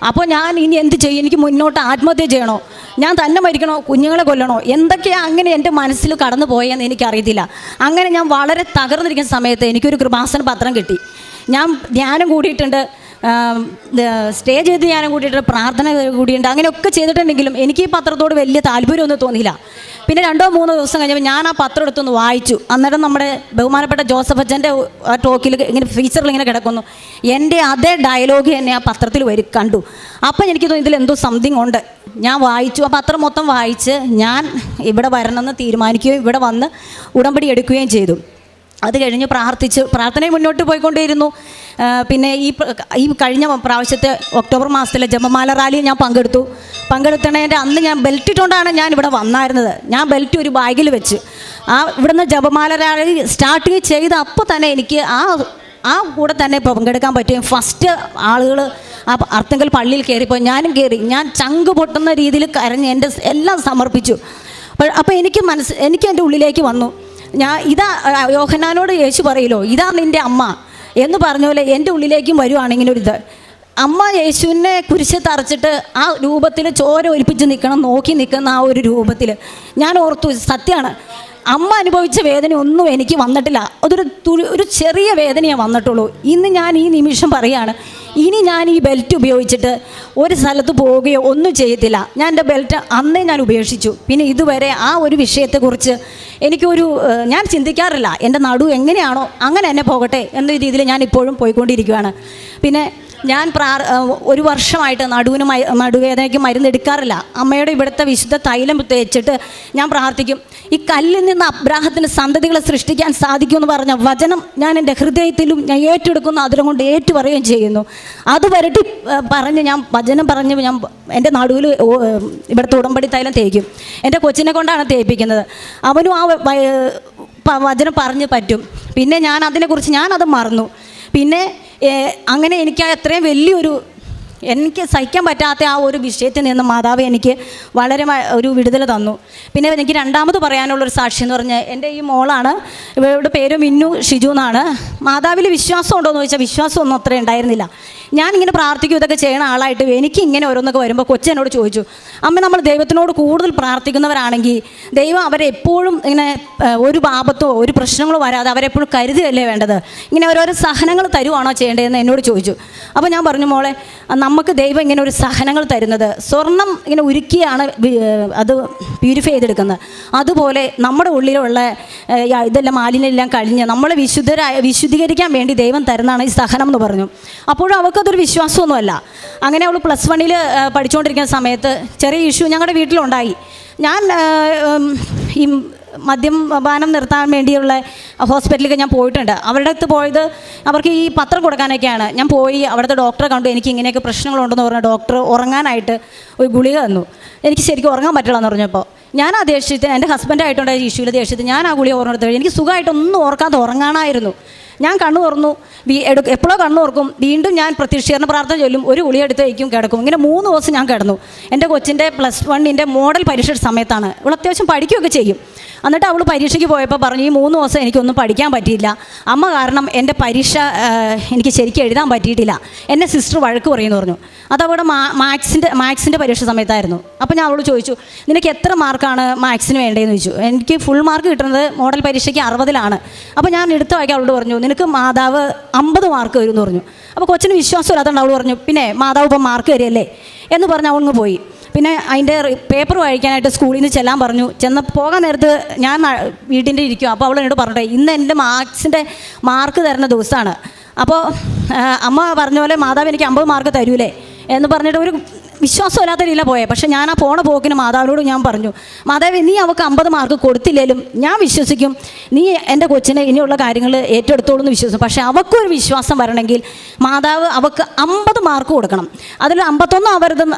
അപ്പോൾ ഞാൻ ഇനി എന്ത് ചെയ്യും, എനിക്ക് മുന്നോട്ട് ആത്മഹത്യ ചെയ്യണോ, ഞാൻ തന്നെ മരിക്കണോ, കുഞ്ഞുങ്ങളെ കൊല്ലണോ, എന്തൊക്കെയാണ് അങ്ങനെ എൻ്റെ മനസ്സിൽ കടന്നു പോയെന്ന് എനിക്കറിയത്തില്ല. അങ്ങനെ ഞാൻ വളരെ തകർന്നിരിക്കുന്ന സമയത്ത് എനിക്കൊരു കൃപാസന പത്രം കിട്ടി. ഞാൻ ധ്യാനം കൂടിയിട്ടുണ്ട്, സ്റ്റേജ് ചെയ്ത് ധ്യാനം കൂടിയിട്ടുണ്ട്, പ്രാർത്ഥന കൂടിയിട്ടുണ്ട്, അങ്ങനെയൊക്കെ ചെയ്തിട്ടുണ്ടെങ്കിലും എനിക്ക് ഈ പത്രത്തോട് വലിയ താല്പര്യമൊന്നും തോന്നിയില്ല. പിന്നെ 2-3 ദിവസം കഴിഞ്ഞപ്പോൾ ഞാൻ ആ പത്രം എടുത്തൊന്ന് വായിച്ചു. അന്നേരം നമ്മുടെ ബഹുമാനപ്പെട്ട ജോസഫ് അച്ഛൻ്റെ ടോക്കിൽ ഇങ്ങനെ ഫീച്ചറിൽ ഇങ്ങനെ കിടക്കുന്നു. എൻ്റെ അതേ ഡയലോഗ് തന്നെ ആ പത്രത്തിൽ കണ്ടു. അപ്പം എനിക്ക് തോന്നി ഇതിലെന്തോ സംതിങ് ഉണ്ട്. ഞാൻ വായിച്ചു, ആ പത്രം മൊത്തം വായിച്ച് ഞാൻ ഇവിടെ വരണമെന്ന് തീരുമാനിക്കുകയും ഇവിടെ വന്ന് ഉടമ്പടി എടുക്കുകയും ചെയ്തു. അത് കഴിഞ്ഞ് പ്രാർത്ഥനയിൽ മുന്നോട്ട് പോയിക്കൊണ്ടേയിരുന്നു. പിന്നെ ഈ കഴിഞ്ഞ പ്രാവശ്യത്തെ ഒക്ടോബർ മാസത്തിലെ ജപമാല റാലിയിൽ ഞാൻ പങ്കെടുത്തതിൻ്റെ അന്ന് ഞാൻ ബെൽറ്റ് ഇട്ടുകൊണ്ടാണ് ഞാൻ ഇവിടെ വന്നായിരുന്നത്. ഞാൻ ബെൽറ്റ് ഒരു ബാഗിൽ വെച്ച് ഇവിടുന്ന് ജപമാല റാലി സ്റ്റാർട്ട് ചെയ്ത അപ്പോൾ തന്നെ എനിക്ക് ആ കൂടെ തന്നെ പങ്കെടുക്കാൻ പറ്റും. ഫസ്റ്റ് ആളുകൾ ആ അർത്തുങ്കൽ പള്ളിയിൽ കയറിപ്പോൾ ഞാനും കയറി. ഞാൻ ചങ്ക് പൊട്ടുന്ന രീതിയിൽ കരഞ്ഞ് എൻ്റെ എല്ലാം സമർപ്പിച്ചു. അപ്പോൾ എനിക്ക് എൻ്റെ ഉള്ളിലേക്ക് വന്നു, ഇതാ യോഹന്നാനോട് യേശു പറയില്ലോ, ഇതാ നിൻ്റെ അമ്മ എന്ന് പറഞ്ഞ പോലെ എൻ്റെ ഉള്ളിലേക്കും വരുവാണെങ്കിലൊരിത്. അമ്മ യേശുവിനെ കുരിശ് തറച്ചിട്ട് ആ രൂപത്തിൽ ചോര ഒലിപ്പിച്ച് നോക്കി നിൽക്കുന്ന ആ ഒരു രൂപത്തിൽ ഞാൻ ഓർത്തു, സത്യമാണ്, അമ്മ അനുഭവിച്ച വേദന ഒന്നും എനിക്ക് വന്നിട്ടില്ല. ഒരു ചെറിയ വേദനയേ വന്നിട്ടുള്ളൂ. ഇന്ന് ഞാൻ ഈ നിമിഷം പറയുകയാണ്, ഇനി ഞാൻ ഈ ബെൽറ്റ് ഉപയോഗിച്ചിട്ട് ഒരു സ്ഥലത്ത് പോവുകയോ ഒന്നും ചെയ്യത്തില്ല. ഞാൻ എൻ്റെ ബെൽറ്റ് അന്നേ ഞാൻ ഉപേക്ഷിച്ചു. പിന്നെ ഇതുവരെ ആ ഒരു വിഷയത്തെക്കുറിച്ച് ഞാൻ ചിന്തിക്കാറില്ല. എൻ്റെ നടു എങ്ങനെയാണോ അങ്ങനെ തന്നെ പോകട്ടെ എന്ന രീതിയിൽ ഞാൻ ഇപ്പോഴും പോയിക്കൊണ്ടിരിക്കുകയാണ്. പിന്നെ ഞാൻ ഒരു വർഷമായിട്ട് നടുവേദനയ്ക്ക് മരുന്ന് എടുക്കാറില്ല. അമ്മയുടെ ഇവിടുത്തെ വിശുദ്ധ തൈലം തേച്ചിട്ട് ഞാൻ പ്രാർത്ഥിക്കും. ഈ കല്ലിൽ നിന്ന് അബ്രാഹത്തിന് സന്തതികളെ സൃഷ്ടിക്കാൻ സാധിക്കുമെന്ന് പറഞ്ഞ വചനം ഞാൻ എൻ്റെ ഹൃദയത്തിലും ഞാൻ ഏറ്റെടുക്കുന്നു, അതിലും കൊണ്ട് ഏറ്റുപറയുകയും ചെയ്യുന്നു. അത് വരട്ടി പറഞ്ഞ് ഞാൻ വചനം പറഞ്ഞ് ഞാൻ എൻ്റെ നടുവിൽ ഇവിടുത്തെ ഉടമ്പടി തൈലം തേക്കും. എൻ്റെ കൊച്ചിനെ കൊണ്ടാണ് തേപ്പിക്കുന്നത്. അവനും ആ വചനം പറഞ്ഞ് പറ്റും. പിന്നെ ഞാൻ അതിനെക്കുറിച്ച് ഞാനത് മറന്നു. പിന്നെ അങ്ങനെ എനിക്ക് അത്രയും എനിക്ക് സഹിക്കാൻ പറ്റാത്ത ആ ഒരു വിഷയത്തിൽ നിന്ന് മാതാവ് എനിക്ക് വളരെ ഒരു വിടുതൽ തന്നു. പിന്നെ എനിക്ക് രണ്ടാമത് പറയാനുള്ളൊരു സാക്ഷി എന്ന് പറഞ്ഞാൽ എൻ്റെ ഈ മോളാണ്. ഇവരുടെ പേര് മിന്നു ഷിജു എന്നാണ്. മാതാവിൽ വിശ്വാസം ഉണ്ടോ എന്ന് ചോദിച്ചാൽ വിശ്വാസമൊന്നും അത്ര ഉണ്ടായിരുന്നില്ല. ഞാനിങ്ങനെ പ്രാർത്ഥിക്കും ഇതൊക്കെ ചെയ്യണ ആളായിട്ട് എനിക്ക് ഇങ്ങനെ ഓരോന്നൊക്കെ വരുമ്പോൾ കൊച്ചെന്നോട് ചോദിച്ചു, അമ്മ നമ്മൾ ദൈവത്തിനോട് കൂടുതൽ പ്രാർത്ഥിക്കുന്നവരാണെങ്കിൽ ദൈവം അവരെ എപ്പോഴും ഇങ്ങനെ ഒരു പാപത്തോ ഒരു പ്രശ്നങ്ങളോ വരാതെ അവരെപ്പോഴും കരുതുകയല്ലേ വേണ്ടത്, ഇങ്ങനെ ഓരോരോ സഹനങ്ങൾ തരുവാണോ ചെയ്യേണ്ടതെന്ന് എന്നോട് ചോദിച്ചു. അപ്പോൾ ഞാൻ പറഞ്ഞു, മോളെ നമുക്ക് ദൈവം ഇങ്ങനെ ഒരു സഹനങ്ങൾ തരുന്നത് സ്വർണം ഇങ്ങനെ ഉരുക്കിയാണ് അത് പ്യൂരിഫൈ ചെയ്തെടുക്കുന്നത്. അതുപോലെ നമ്മുടെ ഉള്ളിലുള്ള ഇതെല്ലാം മാലിന്യമെല്ലാം കഴിഞ്ഞ് നമ്മളെ വിശുദ്ധീകരിക്കാൻ വേണ്ടി ദൈവം തരുന്നതാണ് ഈ സഹനം എന്ന് പറഞ്ഞു. അപ്പോഴും അവൾക്കതൊരു വിശ്വാസമൊന്നുമല്ല. അങ്ങനെ അവൾ +1 പഠിച്ചുകൊണ്ടിരിക്കുന്ന സമയത്ത് ചെറിയ ഇഷ്യൂ ഞങ്ങളുടെ വീട്ടിലുണ്ടായി. ഞാൻ ഈ മദ്യപാനം നിർത്താൻ വേണ്ടിയുള്ള ഹോസ്പിറ്റലിലേക്ക് ഞാൻ പോയിട്ടുണ്ട്. അവരുടെ അടുത്ത് പോയത് അവർക്ക് ഈ പത്രം കൊടുക്കാനൊക്കെയാണ്. ഞാൻ പോയി അവിടുത്തെ ഡോക്ടറെ കണ്ടു. എനിക്ക് ഇങ്ങനെയൊക്കെ പ്രശ്നങ്ങളുണ്ടെന്ന് പറഞ്ഞ ഡോക്ടർ ഉറങ്ങാനായിട്ട് ഒരു ഗുളിക തന്നു. എനിക്ക് ശരിക്കും ഉറങ്ങാൻ പറ്റില്ല എന്ന് പറഞ്ഞപ്പോൾ ഞാൻ ആ ദേഷ്യത്തിന് എൻ്റെ ഹസ്ബൻഡായിട്ടുണ്ടായ ഇഷ്യൂവിൽ ദേഷ്യത്തിൽ ഞാൻ ആ ഗുളിക ഓർമ്മ എനിക്ക് സുഖമായിട്ടൊന്നും ഓർക്കാതെ ഉറങ്ങാനായിരുന്നു. ഞാൻ കണ്ണു തുറന്നു, എപ്പോഴോ കണ്ണു തുറക്കും, വീണ്ടും ഞാൻ പ്രത്യക്ഷീകരണ പ്രാർത്ഥന ചൊല്ലും, ഒരു ഗുളിക എടുത്ത് വയ്ക്കും, കിടക്കും. ഇങ്ങനെ 3 ദിവസം ഞാൻ കിടന്നു. എൻ്റെ കൊച്ചിൻ്റെ +1 മോഡൽ പരീക്ഷയുടെ സമയത്താണ്. അവൾ അത്യാവശ്യം പഠിക്കുകയൊക്കെ ചെയ്യും. എന്നിട്ട് അവൾ പരീക്ഷയ്ക്ക് പോയപ്പോൾ പറഞ്ഞു, ഈ 3 ദിവസം എനിക്കൊന്നും പഠിക്കാൻ പറ്റിയില്ല അമ്മ, കാരണം എൻ്റെ പരീക്ഷ എനിക്ക് ശരിക്കും എഴുതാൻ പറ്റിയിട്ടില്ല, എന്നെ സിസ്റ്റർ വഴക്ക് പറയുമെന്ന് പറഞ്ഞു. അതവിടെ മാത്സിൻ്റെ പരീക്ഷ സമയത്തായിരുന്നു. അപ്പോൾ ഞാൻ അവളോട് ചോദിച്ചു, നിനക്ക് എത്ര മാർക്കാണ് മാത്സിന് വേണ്ടതെന്ന് ചോദിച്ചു. എനിക്ക് ഫുൾ മാർക്ക് കിട്ടുന്നത് മോഡൽ പരീക്ഷയ്ക്ക് 60-ലാണ്. അപ്പോൾ ഞാൻ എടുത്ത് വായിക്കാൻ അവളോട് പറഞ്ഞു, നിനക്ക് മാതാവ് 50 മാർക്ക് വരുമെന്ന് പറഞ്ഞു. അപ്പോൾ കൊച്ചിന് വിശ്വാസമില്ലാത്തതുകൊണ്ട് അവൾ പറഞ്ഞു, പിന്നെ മാതാവ് ഇപ്പം മാർക്ക് തരികയല്ലേ എന്ന് പറഞ്ഞ് അവളങ്ങ് പോയി. പിന്നെ അതിൻ്റെ പേപ്പർ വായിക്കാനായിട്ട് സ്കൂളിൽ നിന്ന് ചെല്ലാൻ പറഞ്ഞു. പോകാൻ നേരത്ത് ഞാൻ വീട്ടിൻ്റെ ഇരിക്കും. അപ്പോൾ അവൾ എന്നോട് പറഞ്ഞിട്ടേ, ഇന്ന് എൻ്റെ മാത്സിൻ്റെ മാർക്ക് തരുന്ന ദിവസമാണ്. അപ്പോൾ അമ്മ പറഞ്ഞ പോലെ മാതാവ് എനിക്ക് 50 മാർക്ക് തരൂലേ എന്ന് പറഞ്ഞിട്ട് ഒരു വിശ്വാസമില്ലാത്ത രീതിയിലാണ് പോയത്. പക്ഷേ ഞാൻ ആ പോണ പോക്കിന് മാതാവിനോട് ഞാൻ പറഞ്ഞു, മാതാവ് നീ അവൾക്ക് 50 മാർക്ക് കൊടുത്തില്ലേലും ഞാൻ വിശ്വസിക്കും, നീ എൻ്റെ കൊച്ചിനെ ഇനിയുള്ള കാര്യങ്ങൾ ഏറ്റെടുത്തോളൂ എന്ന് വിശ്വസിക്കും. പക്ഷേ അവൾക്കൊരു വിശ്വാസം വരണമെങ്കിൽ മാതാവ് അവൾക്ക് 50 മാർക്ക് കൊടുക്കണം. അതിൽ 51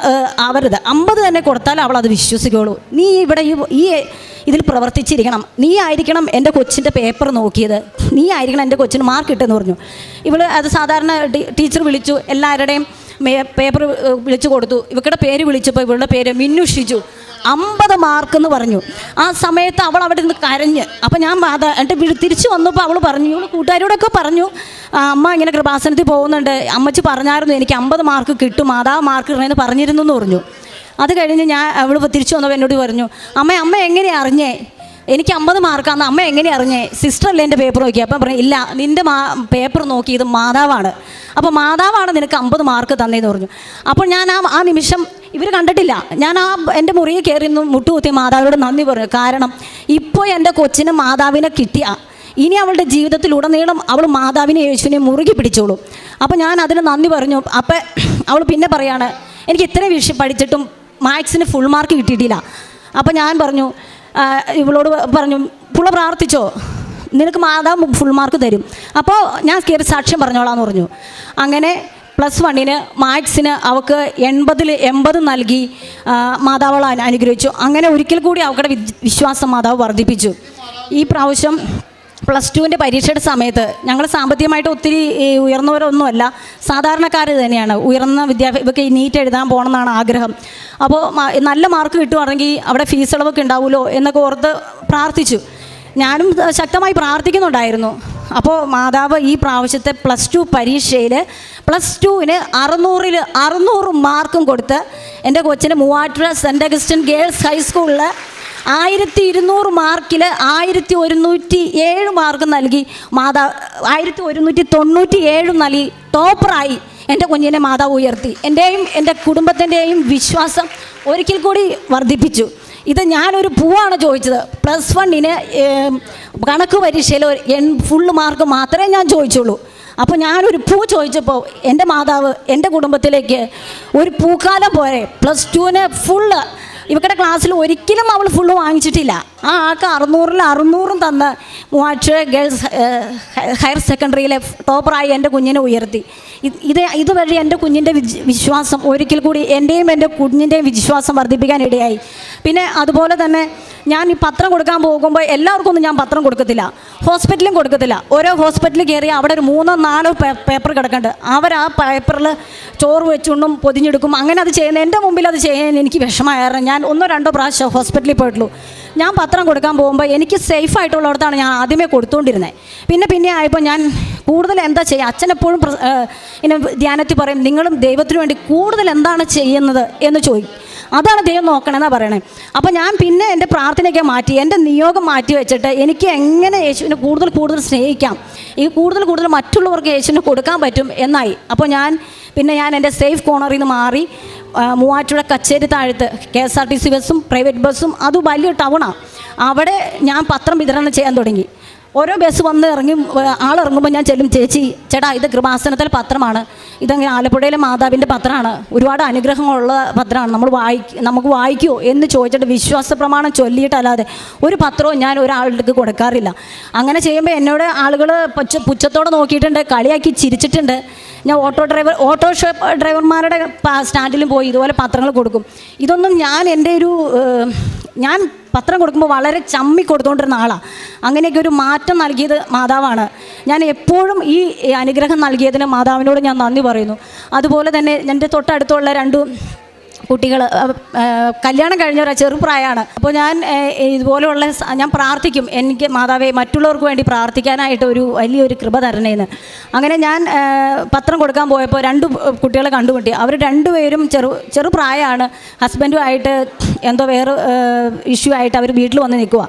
ആവരുത്, 50 തന്നെ കൊടുത്താൽ അവൾ അത് വിശ്വസിക്കുകയുള്ളൂ. നീ ഇവിടെ ഈ ഇതിൽ പ്രവർത്തിച്ചിരിക്കണം, നീ ആയിരിക്കണം എൻ്റെ കൊച്ചിൻ്റെ പേപ്പർ നോക്കിയത്, നീ ആയിരിക്കണം എൻ്റെ കൊച്ചിന് മാർക്ക് കിട്ടുമെന്ന് പറഞ്ഞു. ഇവൾ അത് സാധാരണ ടീച്ചർ വിളിച്ചു, എല്ലാവരുടെയും പേപ്പർ വിളിച്ചു കൊടുത്തു. ഇവരുടെ പേര് വിളിച്ചപ്പോൾ ഇവളുടെ പേര് മിന്നു ഷിജു, 50 മാർക്കെന്ന് പറഞ്ഞു. ആ സമയത്ത് അവൾ അവിടെ നിന്ന് കരഞ്ഞ്. അപ്പോൾ ഞാൻ എൻ്റെ തിരിച്ചു വന്നപ്പോൾ അവൾ പറഞ്ഞു, ഇവൾ കൂട്ടുകാരോടൊക്കെ പറഞ്ഞു, അമ്മ ഇങ്ങനെ കൃപാസനത്തിൽ പോകുന്നുണ്ട്, അമ്മച്ചി പറഞ്ഞായിരുന്നു എനിക്ക് 50 മാർക്ക് കിട്ടും, മാതാവ് മാർക്ക് ഇടണമെന്ന് പറഞ്ഞിരുന്നു എന്ന് പറഞ്ഞു. അത് കഴിഞ്ഞ് അവൾ തിരിച്ചു വന്നപ്പോൾ എന്നോട് പറഞ്ഞു, അമ്മ എങ്ങനെയാണ് അറിഞ്ഞേ എനിക്ക് 50 മാർക്കാന്ന്, അമ്മ എങ്ങനെ അറിഞ്ഞേ? സിസ്റ്ററല്ലേ എൻ്റെ പേപ്പർ നോക്കി. അപ്പം പറഞ്ഞു, ഇല്ല, നിൻ്റെ പേപ്പർ നോക്കി ഇത് മാതാവാണ്, അപ്പോൾ മാതാവാണ് നിനക്ക് 50 മാർക്ക് തന്നേന്ന് പറഞ്ഞു. അപ്പോൾ ഞാൻ ആ നിമിഷം ഇവർ കണ്ടിട്ടില്ല, ഞാൻ എൻ്റെ മുറിയിൽ കയറി മുട്ടുകുത്തി മാതാവിനോട് നന്ദി പറഞ്ഞു. കാരണം ഇപ്പോൾ എൻ്റെ കൊച്ചിന് മാതാവിനെ കിട്ടിയ ഇനി അവളുടെ ജീവിതത്തിലുടനീളം അവൾ മാതാവിനെ യേശുവിനെ മുറുകി പിടിച്ചോളും. അപ്പോൾ ഞാൻ അതിന് നന്ദി പറഞ്ഞു. അപ്പോൾ അവൾ പിന്നെ പറയാണ്, എനിക്ക് ഇത്രയും വിഷയം പഠിച്ചിട്ടും മാത്സിന് ഫുൾ മാർക്ക് കിട്ടിയിട്ടില്ല. അപ്പോൾ ഞാൻ പറഞ്ഞു, ഇവളോട് പറഞ്ഞു, പുള്ള പ്രാർത്ഥിച്ചോ, നിനക്ക് മാതാവ് ഫുൾ മാർക്ക് തരും. അപ്പോൾ ഞാൻ കയറി സാക്ഷ്യം പറഞ്ഞോളാന്ന് പറഞ്ഞു. അങ്ങനെ +1 മാത്സിന് അവൾക്ക് 80 നൽകി മാതാവ് അനുഗ്രഹിച്ചു. അങ്ങനെ ഒരിക്കൽ കൂടി അവളുടെ വിശ്വാസം മാതാവ് വർദ്ധിപ്പിച്ചു. ഈ പ്രാവശ്യം +2 പരീക്ഷയുടെ സമയത്ത് ഞങ്ങൾ സാമ്പത്തികമായിട്ട് ഒത്തിരി ഉയർന്നവരൊന്നുമല്ല, സാധാരണക്കാർ തന്നെയാണ്. ഉയർന്ന ഇവർക്ക് നീറ്റ് എഴുതാൻ പോകണമെന്നാണ് ആഗ്രഹം. അപ്പോൾ നല്ല മാർക്ക് കിട്ടുവാണെങ്കിൽ അവിടെ ഫീസ് ഇളവൊക്കെ ഉണ്ടാവുമല്ലോ എന്നൊക്കെ ഓർത്ത് പ്രാർത്ഥിച്ചു. ഞാനും ശക്തമായി പ്രാർത്ഥിക്കുന്നുണ്ടായിരുന്നു. അപ്പോൾ മാതാവ് ഈ പ്രാവശ്യത്തെ +2 പരീക്ഷയിൽ +2 600 മാർക്കും കൊടുത്ത് എൻ്റെ കൊച്ചിന് മൂവാറ്റുപുഴ സെൻറ്റ് അഗസ്റ്റിൻ ഗേൾസ് ഹൈസ്കൂളിൽ 1200 മാർക്കിൽ 1107 മാർക്ക് നൽകി. 1197 നൽകി ടോപ്പറായി എൻ്റെ കുഞ്ഞിനെ മാതാവ് ഉയർത്തി. എൻ്റെയും എൻ്റെ കുടുംബത്തിൻ്റെയും വിശ്വാസം ഒരിക്കൽ കൂടി വർദ്ധിപ്പിച്ചു. ഇത് ഞാനൊരു പൂവാണ് ചോദിച്ചത്. +1 കണക്ക് പരീക്ഷയിൽ ഫുൾ മാർക്ക് മാത്രമേ ഞാൻ ചോദിച്ചുള്ളൂ. അപ്പോൾ ഞാനൊരു പൂ ചോദിച്ചപ്പോൾ എൻ്റെ മാതാവ് എൻ്റെ കുടുംബത്തിലേക്ക് ഒരു പൂക്കാലം പോരെ, +2 ഫുള്ള് ഇവരുടെ ക്ലാസ്സിൽ ഒരിക്കലും അവൾ ഫുള്ള് വാങ്ങിച്ചിട്ടില്ല. ആ ആൾക്ക് 600 തന്ന് മൂവാറ്റുപുഴ ഗേൾസ് ഹയർ സെക്കൻഡറിയിലെ ടോപ്പറായി എൻ്റെ കുഞ്ഞിനെ ഉയർത്തി. ഇതുവഴി എൻ്റെ കുഞ്ഞിൻ്റെ വിശ്വാസം ഒരിക്കൽ കൂടി എൻ്റെയും എൻ്റെ കുഞ്ഞിൻ്റെയും വിശ്വാസം വർദ്ധിപ്പിക്കാൻ ഇടയായി. പിന്നെ അതുപോലെ തന്നെ ഞാൻ ഈ പത്രം കൊടുക്കാൻ പോകുമ്പോൾ എല്ലാവർക്കും ഒന്നും ഞാൻ പത്രം കൊടുക്കത്തില്ല, ഹോസ്പിറ്റലും കൊടുക്കത്തില്ല. ഓരോ ഹോസ്പിറ്റലിൽ കയറി അവിടെ ഒരു 3-4 പേപ്പർ കിടക്കുന്നുണ്ട്. അവർ ആ പേപ്പറിൽ ചോറ് വെച്ചുകൊണ്ടും പൊതിഞ്ഞെടുക്കും. അങ്ങനെ അത് ചെയ്യുന്നത് എൻ്റെ മുമ്പിൽ അത് ചെയ്യാൻ എനിക്ക് വിഷമമായിരുന്നു. ഞാൻ 1-2 പ്രാവശ്യം ഹോസ്പിറ്റലിൽ പോയിട്ടുള്ളൂ. ഞാൻ പത്രം കൊടുക്കാൻ പോകുമ്പോൾ എനിക്ക് സേഫായിട്ടുള്ളിടത്താണ് ഞാൻ ആദ്യമേ കൊടുത്തുകൊണ്ടിരുന്നത്. പിന്നെ ആയപ്പോൾ ഞാൻ കൂടുതൽ എന്താ ചെയ്യുക, അച്ഛനെപ്പോഴും ഇങ്ങനെ ധ്യാനത്തിൽ പറയും, നിങ്ങളും ദൈവത്തിന് വേണ്ടി കൂടുതൽ എന്താണ് ചെയ്യുന്നത് എന്ന് ചോദിക്കും. അതാണ് ദൈവം നോക്കണമെന്നാണ് പറയണേ. അപ്പോൾ ഞാൻ പിന്നെ എൻ്റെ പ്രാർത്ഥനയൊക്കെ മാറ്റി, എൻ്റെ നിയോഗം മാറ്റി വെച്ചിട്ട് എനിക്ക് എങ്ങനെ യേശുവിനെ കൂടുതൽ സ്നേഹിക്കാം, ഈ കൂടുതൽ മറ്റുള്ളവർക്ക് യേശുവിനെ കൊടുക്കാൻ പറ്റും എന്നായി. അപ്പോൾ ഞാൻ എൻ്റെ സേഫ് കോർണറിൽ നിന്ന് മാറി മൂവാറ്റുപുഴ കച്ചേരി താഴത്ത് KSRTC ബസ്സും പ്രൈവറ്റ് ബസ്സും, അത് വലിയ ടൗണാണ്, അവിടെ ഞാൻ പത്രം വിതരണം ചെയ്യാൻ തുടങ്ങി. ഓരോ ബസ് വന്ന് ആളിറങ്ങുമ്പോൾ ഞാൻ ചെല്ലും, ചേട്ടാ ഇത് കൃപാസനത്തിലെ പത്രമാണ്, ഇതങ്ങനെ ആലപ്പുഴയിലെ മാതാവിൻ്റെ പത്രമാണ്, ഒരുപാട് അനുഗ്രഹങ്ങളുള്ള പത്രമാണ്, നമുക്ക് വായിക്കുമോ എന്ന് ചോദിച്ചിട്ട് വിശ്വാസ പ്രമാണം ചൊല്ലിയിട്ടല്ലാതെ ഒരു പത്രവും ഞാൻ ഒരാളുടെ കൊടുക്കാറില്ല. അങ്ങനെ ചെയ്യുമ്പോൾ എന്നോട് ആളുകൾ പുച്ഛത്തോടെ നോക്കിയിട്ടുണ്ട്, കളിയാക്കി ചിരിച്ചിട്ടുണ്ട്. ഞാൻ ഓട്ടോ ഡ്രൈവർമാരുടെ സ്റ്റാൻഡിലും പോയി ഇതുപോലെ പത്രങ്ങൾ കൊടുക്കും. ഇതൊന്നും ഞാൻ പത്രം കൊടുക്കുമ്പോൾ വളരെ ചമ്മി കൊടുത്തുകൊണ്ടിരുന്ന ആളാണ്. അങ്ങനെയൊക്കെ ഒരു മാറ്റം നൽകിയത് മാതാവാണ്. ഞാൻ എപ്പോഴും ഈ അനുഗ്രഹം നൽകിയതിന് മാതാവിനോട് ഞാൻ നന്ദി പറയുന്നു. അതുപോലെ തന്നെ എൻ്റെ തൊട്ടടുത്തുള്ള 2 കുട്ടികൾ കല്യാണം കഴിഞ്ഞവരാ, ചെറുപ്രായമാണ്. അപ്പോൾ ഞാൻ ഇതുപോലെയുള്ള ഞാൻ പ്രാർത്ഥിക്കും, എനിക്ക് മാതാവേ മറ്റുള്ളവർക്ക് വേണ്ടി പ്രാർത്ഥിക്കാനായിട്ട് വലിയൊരു കൃപ തരണേന്ന്. അങ്ങനെ ഞാൻ പത്രം കൊടുക്കാൻ പോയപ്പോൾ 2 കുട്ടികളെ കണ്ടുമുട്ടി. അവർ 2 പേരും ചെറുപ്രായമാണ്. ഹസ്ബൻഡുമായിട്ട് എന്തോ വേറെ ഇഷ്യൂ ആയിട്ട് അവർ വീട്ടിൽ വന്ന് നിൽക്കുക.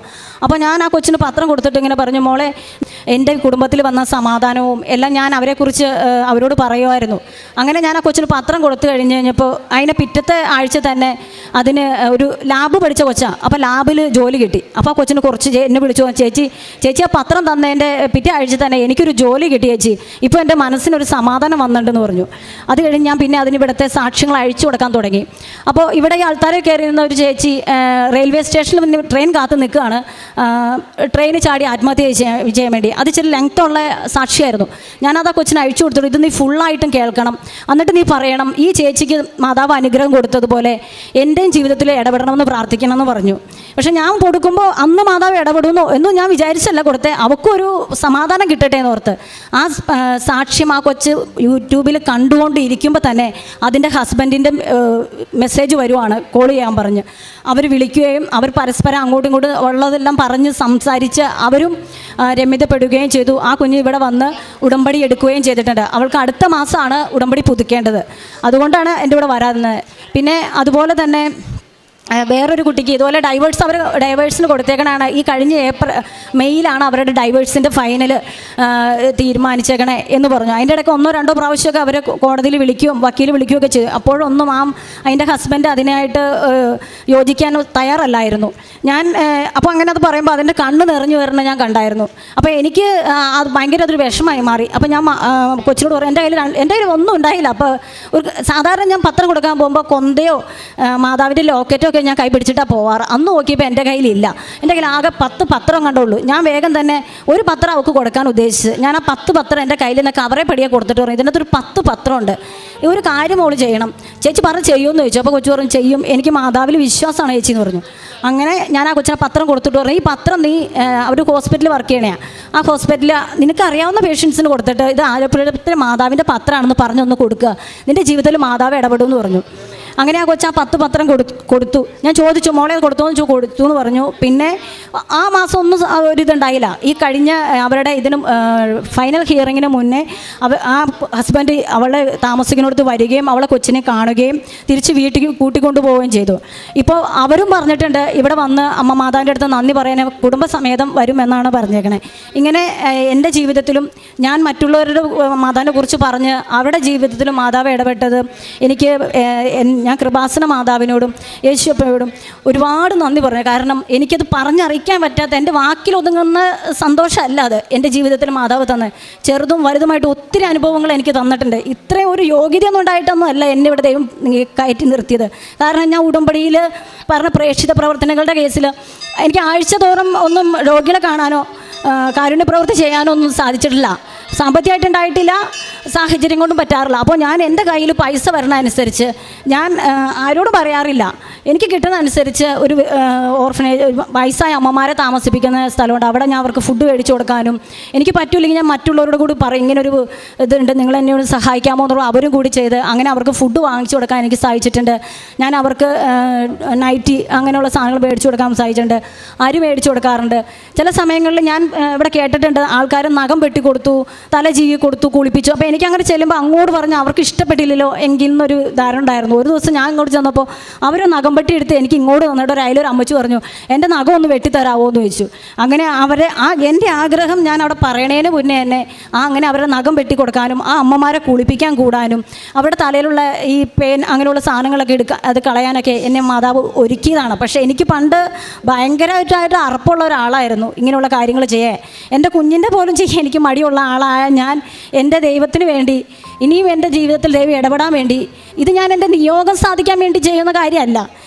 അപ്പോൾ ഞാൻ ആ കൊച്ചിന് പത്രം കൊടുത്തിട്ട് ഇങ്ങനെ പറഞ്ഞു, മോളെ എൻ്റെ കുടുംബത്തിൽ വന്ന സമാധാനവും എല്ലാം ഞാൻ അവരെക്കുറിച്ച് അവരോട് പറയുമായിരുന്നു. അങ്ങനെ ഞാൻ ആ കൊച്ചിന് പത്രം കൊടുത്തു കഴിഞ്ഞപ്പോൾ അതിനെ പിറ്റത്തെ ആഴ്ച തന്നെ അതിന് ഒരു ലാബ് പഠിച്ച കൊച്ചാണ്. അപ്പോൾ ലാബിൽ ജോലി കിട്ടി. അപ്പോൾ ആ കൊച്ചിന് എന്നെ വിളിച്ചു, ചേച്ചി ആ പത്രം തന്നതിൻ്റെ പിറ്റേ ആഴ്ച തന്നെ എനിക്കൊരു ജോലി കിട്ടി ചേച്ചി, ഇപ്പോൾ എൻ്റെ മനസ്സിനൊരു സമാധാനം വന്നിട്ടുണ്ടെന്ന് പറഞ്ഞു. അത് കഴിഞ്ഞ് ഞാൻ പിന്നെ അതിന് ഇവിടുത്തെ സാക്ഷ്യങ്ങൾ അഴിച്ചു കൊടുക്കാൻ തുടങ്ങി. അപ്പോൾ ഇവിടെ ഈ ആൾക്കാരെ കയറിയിരുന്ന ഒരു ചേച്ചി റെയിൽവേ സ്റ്റേഷനിൽ പിന്നെ ട്രെയിൻ കാത്ത് നിൽക്കുകയാണ്, ട്രെയിന് ചാടി ആത്മഹത്യ ചെയ്യാൻ വേണ്ടി. അത് ഇച്ചിരി ലെങ്ത്തുള്ള സാക്ഷിയായിരുന്നു. ഞാനത് ആ കൊച്ചിന് അഴിച്ചു കൊടുത്തിട്ട്, ഇത് നീ ഫുള്ളായിട്ടും കേൾക്കണം, എന്നിട്ട് നീ പറയണം ഈ ചേച്ചിക്ക് മാതാവ് അനുഗ്രഹം കൊടുത്തതുപോലെ എൻ്റെയും ജീവിതത്തിൽ ഇടപെടണമെന്ന് പ്രാർത്ഥിക്കണമെന്ന് പറഞ്ഞു. പക്ഷേ ഞാൻ കൊടുക്കുമ്പോൾ അന്ന് മാതാവ് ഇടപെടുന്നു എന്നും ഞാൻ വിചാരിച്ചല്ല കൊടുത്തേ, അവൾക്കൊരു സമാധാനം കിട്ടട്ടെ എന്ന് ഓർത്ത്. ആ സാക്ഷ്യം ആ കൊച്ച് യൂട്യൂബിൽ കണ്ടുകൊണ്ടിരിക്കുമ്പോൾ തന്നെ അതിൻ്റെ ഹസ്ബൻഡിൻ്റെ മെസ്സേജ് വരുവാണ്, കോൾ ചെയ്യാൻ പറഞ്ഞ്. അവർ വിളിക്കുകയും അവർ പരസ്പരം അങ്ങോട്ടും ഇങ്ങോട്ടും ഉള്ളതെല്ലാം പറഞ്ഞ് സംസാരിച്ച് അവരും രമ്യതപ്പെടുകയും ചെയ്തു. ആ കുഞ്ഞ് ഇവിടെ വന്ന് ഉടമ്പടി എടുക്കുകയും ചെയ്തിട്ടുണ്ട്. അവൾക്ക് അടുത്ത മാസമാണ് ഉടമ്പടി പുതുക്കേണ്ടത്. അതുകൊണ്ടാണ് എൻ്റെ ഇവിടെ വരാറുന്നത്. പിന്നെ അതുപോലെ തന്നെ വേറൊരു കുട്ടിക്ക് ഇതുപോലെ ഡൈവേഴ്സിന് കൊടുത്തേക്കണാണ്. ഈ കഴിഞ്ഞ മെയ്യിലാണ് അവരുടെ ഡൈവേഴ്സിൻ്റെ ഫൈനൽ തീരുമാനിച്ചേക്കണേ എന്ന് പറഞ്ഞു. അതിൻ്റെ ഇടയ്ക്ക് 1-2 പ്രാവശ്യമൊക്കെ അവരെ കോടതിയിൽ വക്കീൽ വിളിക്കുകയൊക്കെ ചെയ്തു. അപ്പോഴൊന്നും അതിൻ്റെ ഹസ്ബൻഡ് അതിനായിട്ട് യോജിക്കാൻ തയ്യാറല്ലായിരുന്നു. അപ്പോൾ അങ്ങനെ അത് പറയുമ്പോൾ അതിൻ്റെ കണ്ണ് നിറഞ്ഞു വരുന്ന ഞാൻ കണ്ടായിരുന്നു. അപ്പോൾ എനിക്ക് അത് ഭയങ്കര അതൊരു വിഷമമായി മാറി. അപ്പോൾ ഞാൻ കൊച്ചിനോട് പറഞ്ഞു, എൻ്റെ കയ്യിൽ ഒന്നും ഉണ്ടായില്ല. അപ്പോൾ സാധാരണ ഞാൻ പത്രം കൊടുക്കാൻ പോകുമ്പോൾ കൊന്തയോ മാതാവിൻ്റെ ലോക്കറ്റോ ഞാൻ കൈ പിടിച്ചിട്ടാണ് പോവാറ്. അന്ന് നോക്കിയപ്പോൾ എൻ്റെ കയ്യിലില്ല. എൻ്റെ കയ്യിൽ ആകെ 10 പത്രം കണ്ടുള്ളൂ. ഞാൻ വേഗം തന്നെ ഒരു പത്രം അവൾക്ക് കൊടുക്കാൻ ഉദ്ദേശിച്ച് ഞാൻ ആ 10 പത്രം എൻ്റെ കയ്യിൽ നിന്ന് കവറെ പടിയെ കൊടുത്തിട്ട് പറഞ്ഞു, ഇതിനകത്തൊരു 10 പത്രമുണ്ട്, ഒരു കാര്യം മോള് ചെയ്യണം. ചേച്ചി പറഞ്ഞു ചെയ്യുമെന്ന് ചോദിച്ചു. അപ്പോൾ കൊച്ചു പറഞ്ഞു ചെയ്യും, എനിക്ക് മാതാവിൽ വിശ്വാസമാണ് ചേച്ചി എന്ന് പറഞ്ഞു. അങ്ങനെ ഞാൻ ആ കൊച്ചിനെ പത്രം കൊടുത്തിട്ട് പറഞ്ഞു, ഈ പത്രം നീ അവർ ഹോസ്പിറ്റലിൽ വർക്ക് ചെയ്യണയാണ്, ആ ഹോസ്പിറ്റലിൽ നിനക്കറിയാവുന്ന പേഷ്യൻസിന് കൊടുത്തിട്ട് ഇത് ആലപ്പുഴത്തിലെ മാതാവിൻ്റെ പത്രമാണെന്ന് പറഞ്ഞൊന്ന് കൊടുക്കുക, നിൻ്റെ ജീവിതത്തിൽ മാതാവ് ഇടപെടുമെന്ന് പറഞ്ഞു. അങ്ങനെ ആ കൊച്ച് ആ 10 പത്രം കൊടുത്തു. ഞാൻ ചോദിച്ചു, മോളെ കൊടുത്തു എന്ന് പറഞ്ഞു. പിന്നെ ആ മാസം ഒന്നും ഒരിതുണ്ടായില്ല. ഈ കഴിഞ്ഞ അവരുടെ ഫൈനൽ ഹിയറിങ്ങിന് മുന്നേ ആ ഹസ്ബൻഡ് അവളെ താമസിക്കുന്നിടത്ത് വരികയും അവളെ കൊച്ചിനെ കാണുകയും തിരിച്ച് വീട്ടിൽ കൂട്ടിക്കൊണ്ടു പോവുകയും ചെയ്തു. ഇപ്പോൾ അവരും പറഞ്ഞിട്ടുണ്ട് ഇവിടെ വന്ന് അമ്മ മാതാവിൻ്റെ അടുത്ത് നന്ദി പറയാൻ കുടുംബസമേതം വരുമെന്നാണ് പറഞ്ഞേക്കണേ. ഇങ്ങനെ എൻ്റെ ജീവിതത്തിലും ഞാൻ മറ്റുള്ളവരുടെ മാതാവിനെ കുറിച്ച് പറഞ്ഞ് അവരുടെ ജീവിതത്തിലും മാതാവ് ഇടപെട്ടത് എനിക്ക് ഞാൻ കൃപാസന മാതാവിനോടും യേശുപ്പയോടും ഒരുപാട് നന്ദി പറഞ്ഞു. കാരണം എനിക്കത് പറഞ്ഞറിയിക്കാൻ പറ്റാത്ത, എൻ്റെ വാക്കിലൊതുങ്ങുന്ന സന്തോഷമല്ല അത് എൻ്റെ ജീവിതത്തിൽ മാതാവ് തന്നെ ചെറുതും വലുതുമായിട്ട് ഒത്തിരി അനുഭവങ്ങൾ എനിക്ക് തന്നിട്ടുണ്ട്. ഇത്രയും ഒരു യോഗ്യതയൊന്നും ഉണ്ടായിട്ടൊന്നും അല്ല എന്നെ ഇവിടെ ദൈവം കയറ്റി നിർത്തിയത്. കാരണം ഞാൻ ഉടമ്പടിയിൽ പറഞ്ഞ പ്രേക്ഷിത പ്രവർത്തനങ്ങളുടെ കേസിൽ എനിക്ക് ആഴ്ച തോറും ഒന്നും രോഗികളെ കാണാനോ കാരുണ്യ പ്രവൃത്തി ചെയ്യാനോ ഒന്നും സാധിച്ചിട്ടില്ല. സാമ്പത്തികമായിട്ടുണ്ടായിട്ടില്ല, സാഹചര്യം കൊണ്ടും പറ്റാറില്ല. അപ്പോൾ ഞാൻ എൻ്റെ കയ്യിൽ പൈസ വരണ അനുസരിച്ച് ഞാൻ ആരോടും പറയാറില്ല. എനിക്ക് കിട്ടുന്ന അനുസരിച്ച് ഒരു ഓർഫനേജ്, വയസ്സായ അമ്മമാരെ താമസിപ്പിക്കുന്ന സ്ഥലമുണ്ട്, അവിടെ ഞാൻ അവർക്ക് ഫുഡ് മേടിച്ചു കൊടുക്കാനും, എനിക്ക് പറ്റില്ലെങ്കിൽ ഞാൻ മറ്റുള്ളവരോട് കൂടി പറയും ഇങ്ങനൊരു ഇതുണ്ട്, നിങ്ങൾ എന്നോട് സഹായിക്കാമോ എന്ന് പറഞ്ഞാൽ അവരും കൂടി ചെയ്ത് അങ്ങനെ അവർക്ക് ഫുഡ് വാങ്ങിച്ചു കൊടുക്കാൻ എനിക്ക് സാധിച്ചിട്ടുണ്ട്. ഞാൻ അവർക്ക് നൈറ്റി അങ്ങനെയുള്ള സാധനങ്ങൾ മേടിച്ചു കൊടുക്കാൻ സാധിച്ചിട്ടുണ്ട്. അരി മേടിച്ചു കൊടുക്കാറുണ്ട്. ചില സമയങ്ങളിൽ ഞാൻ ഇവിടെ കേട്ടിട്ടുണ്ട് ആൾക്കാർ നഖം വെട്ടി കൊടുത്തു, തല ജീവി കൊടുത്തു, കുളിപ്പിച്ചു. അപ്പോൾ എനിക്ക് അങ്ങനെ ചെല്ലുമ്പോൾ അങ്ങോട്ട് പറഞ്ഞ് അവർക്ക് ഇഷ്ടപ്പെട്ടില്ലല്ലോ എങ്കിൽ എന്നൊരു ധാരണ ഉണ്ടായിരുന്നു. ഒരു ദിവസം ഞാൻ ഇങ്ങോട്ട് ചെന്നപ്പോൾ അവർ നഖം വെട്ടി എടുത്ത് എനിക്ക് ഇങ്ങോട്ട് തന്നിട്ട് അതിലൊരു അമ്മച്ചു പറഞ്ഞു എൻ്റെ നഖം ഒന്ന് വെട്ടിത്തരാമോ എന്ന് ചോദിച്ചു. അങ്ങനെ അവരെ എൻ്റെ ആഗ്രഹം ഞാൻ അവിടെ പറയണേന് മുന്നേ തന്നെ അങ്ങനെ അവരുടെ നഖം വെട്ടി കൊടുക്കാനും ആ അമ്മമാരെ കുളിപ്പിക്കാൻ കൂടാനും അവരുടെ തലയിലുള്ള ഈ പേൻ അങ്ങനെയുള്ള സാധനങ്ങളൊക്കെ അത് കളയാനൊക്കെ എന്നെ മാതാവ് ഒരുക്കിയതാണ്. പക്ഷേ എനിക്ക് പണ്ട് ഭയങ്കരമായിട്ട് അറപ്പുള്ള ഒരാളായിരുന്നു ഇങ്ങനെയുള്ള കാര്യങ്ങൾ ചെയ്യാൻ. എൻ്റെ കുഞ്ഞിൻ്റെ പോലും ചെയ്യാൻ എനിക്ക് മടിയുള്ള ആളായ ഞാൻ എൻ്റെ ദൈവത്തിന് വേണ്ടി ഇനിയും എൻ്റെ ജീവിതത്തിൽ ദൈവം ഇടപെടാൻ വേണ്ടി, ഇത് ഞാൻ എൻ്റെ നിയോഗം സാധിക്കാൻ വേണ്ടി ചെയ്യുന്ന കാര്യമല്ല.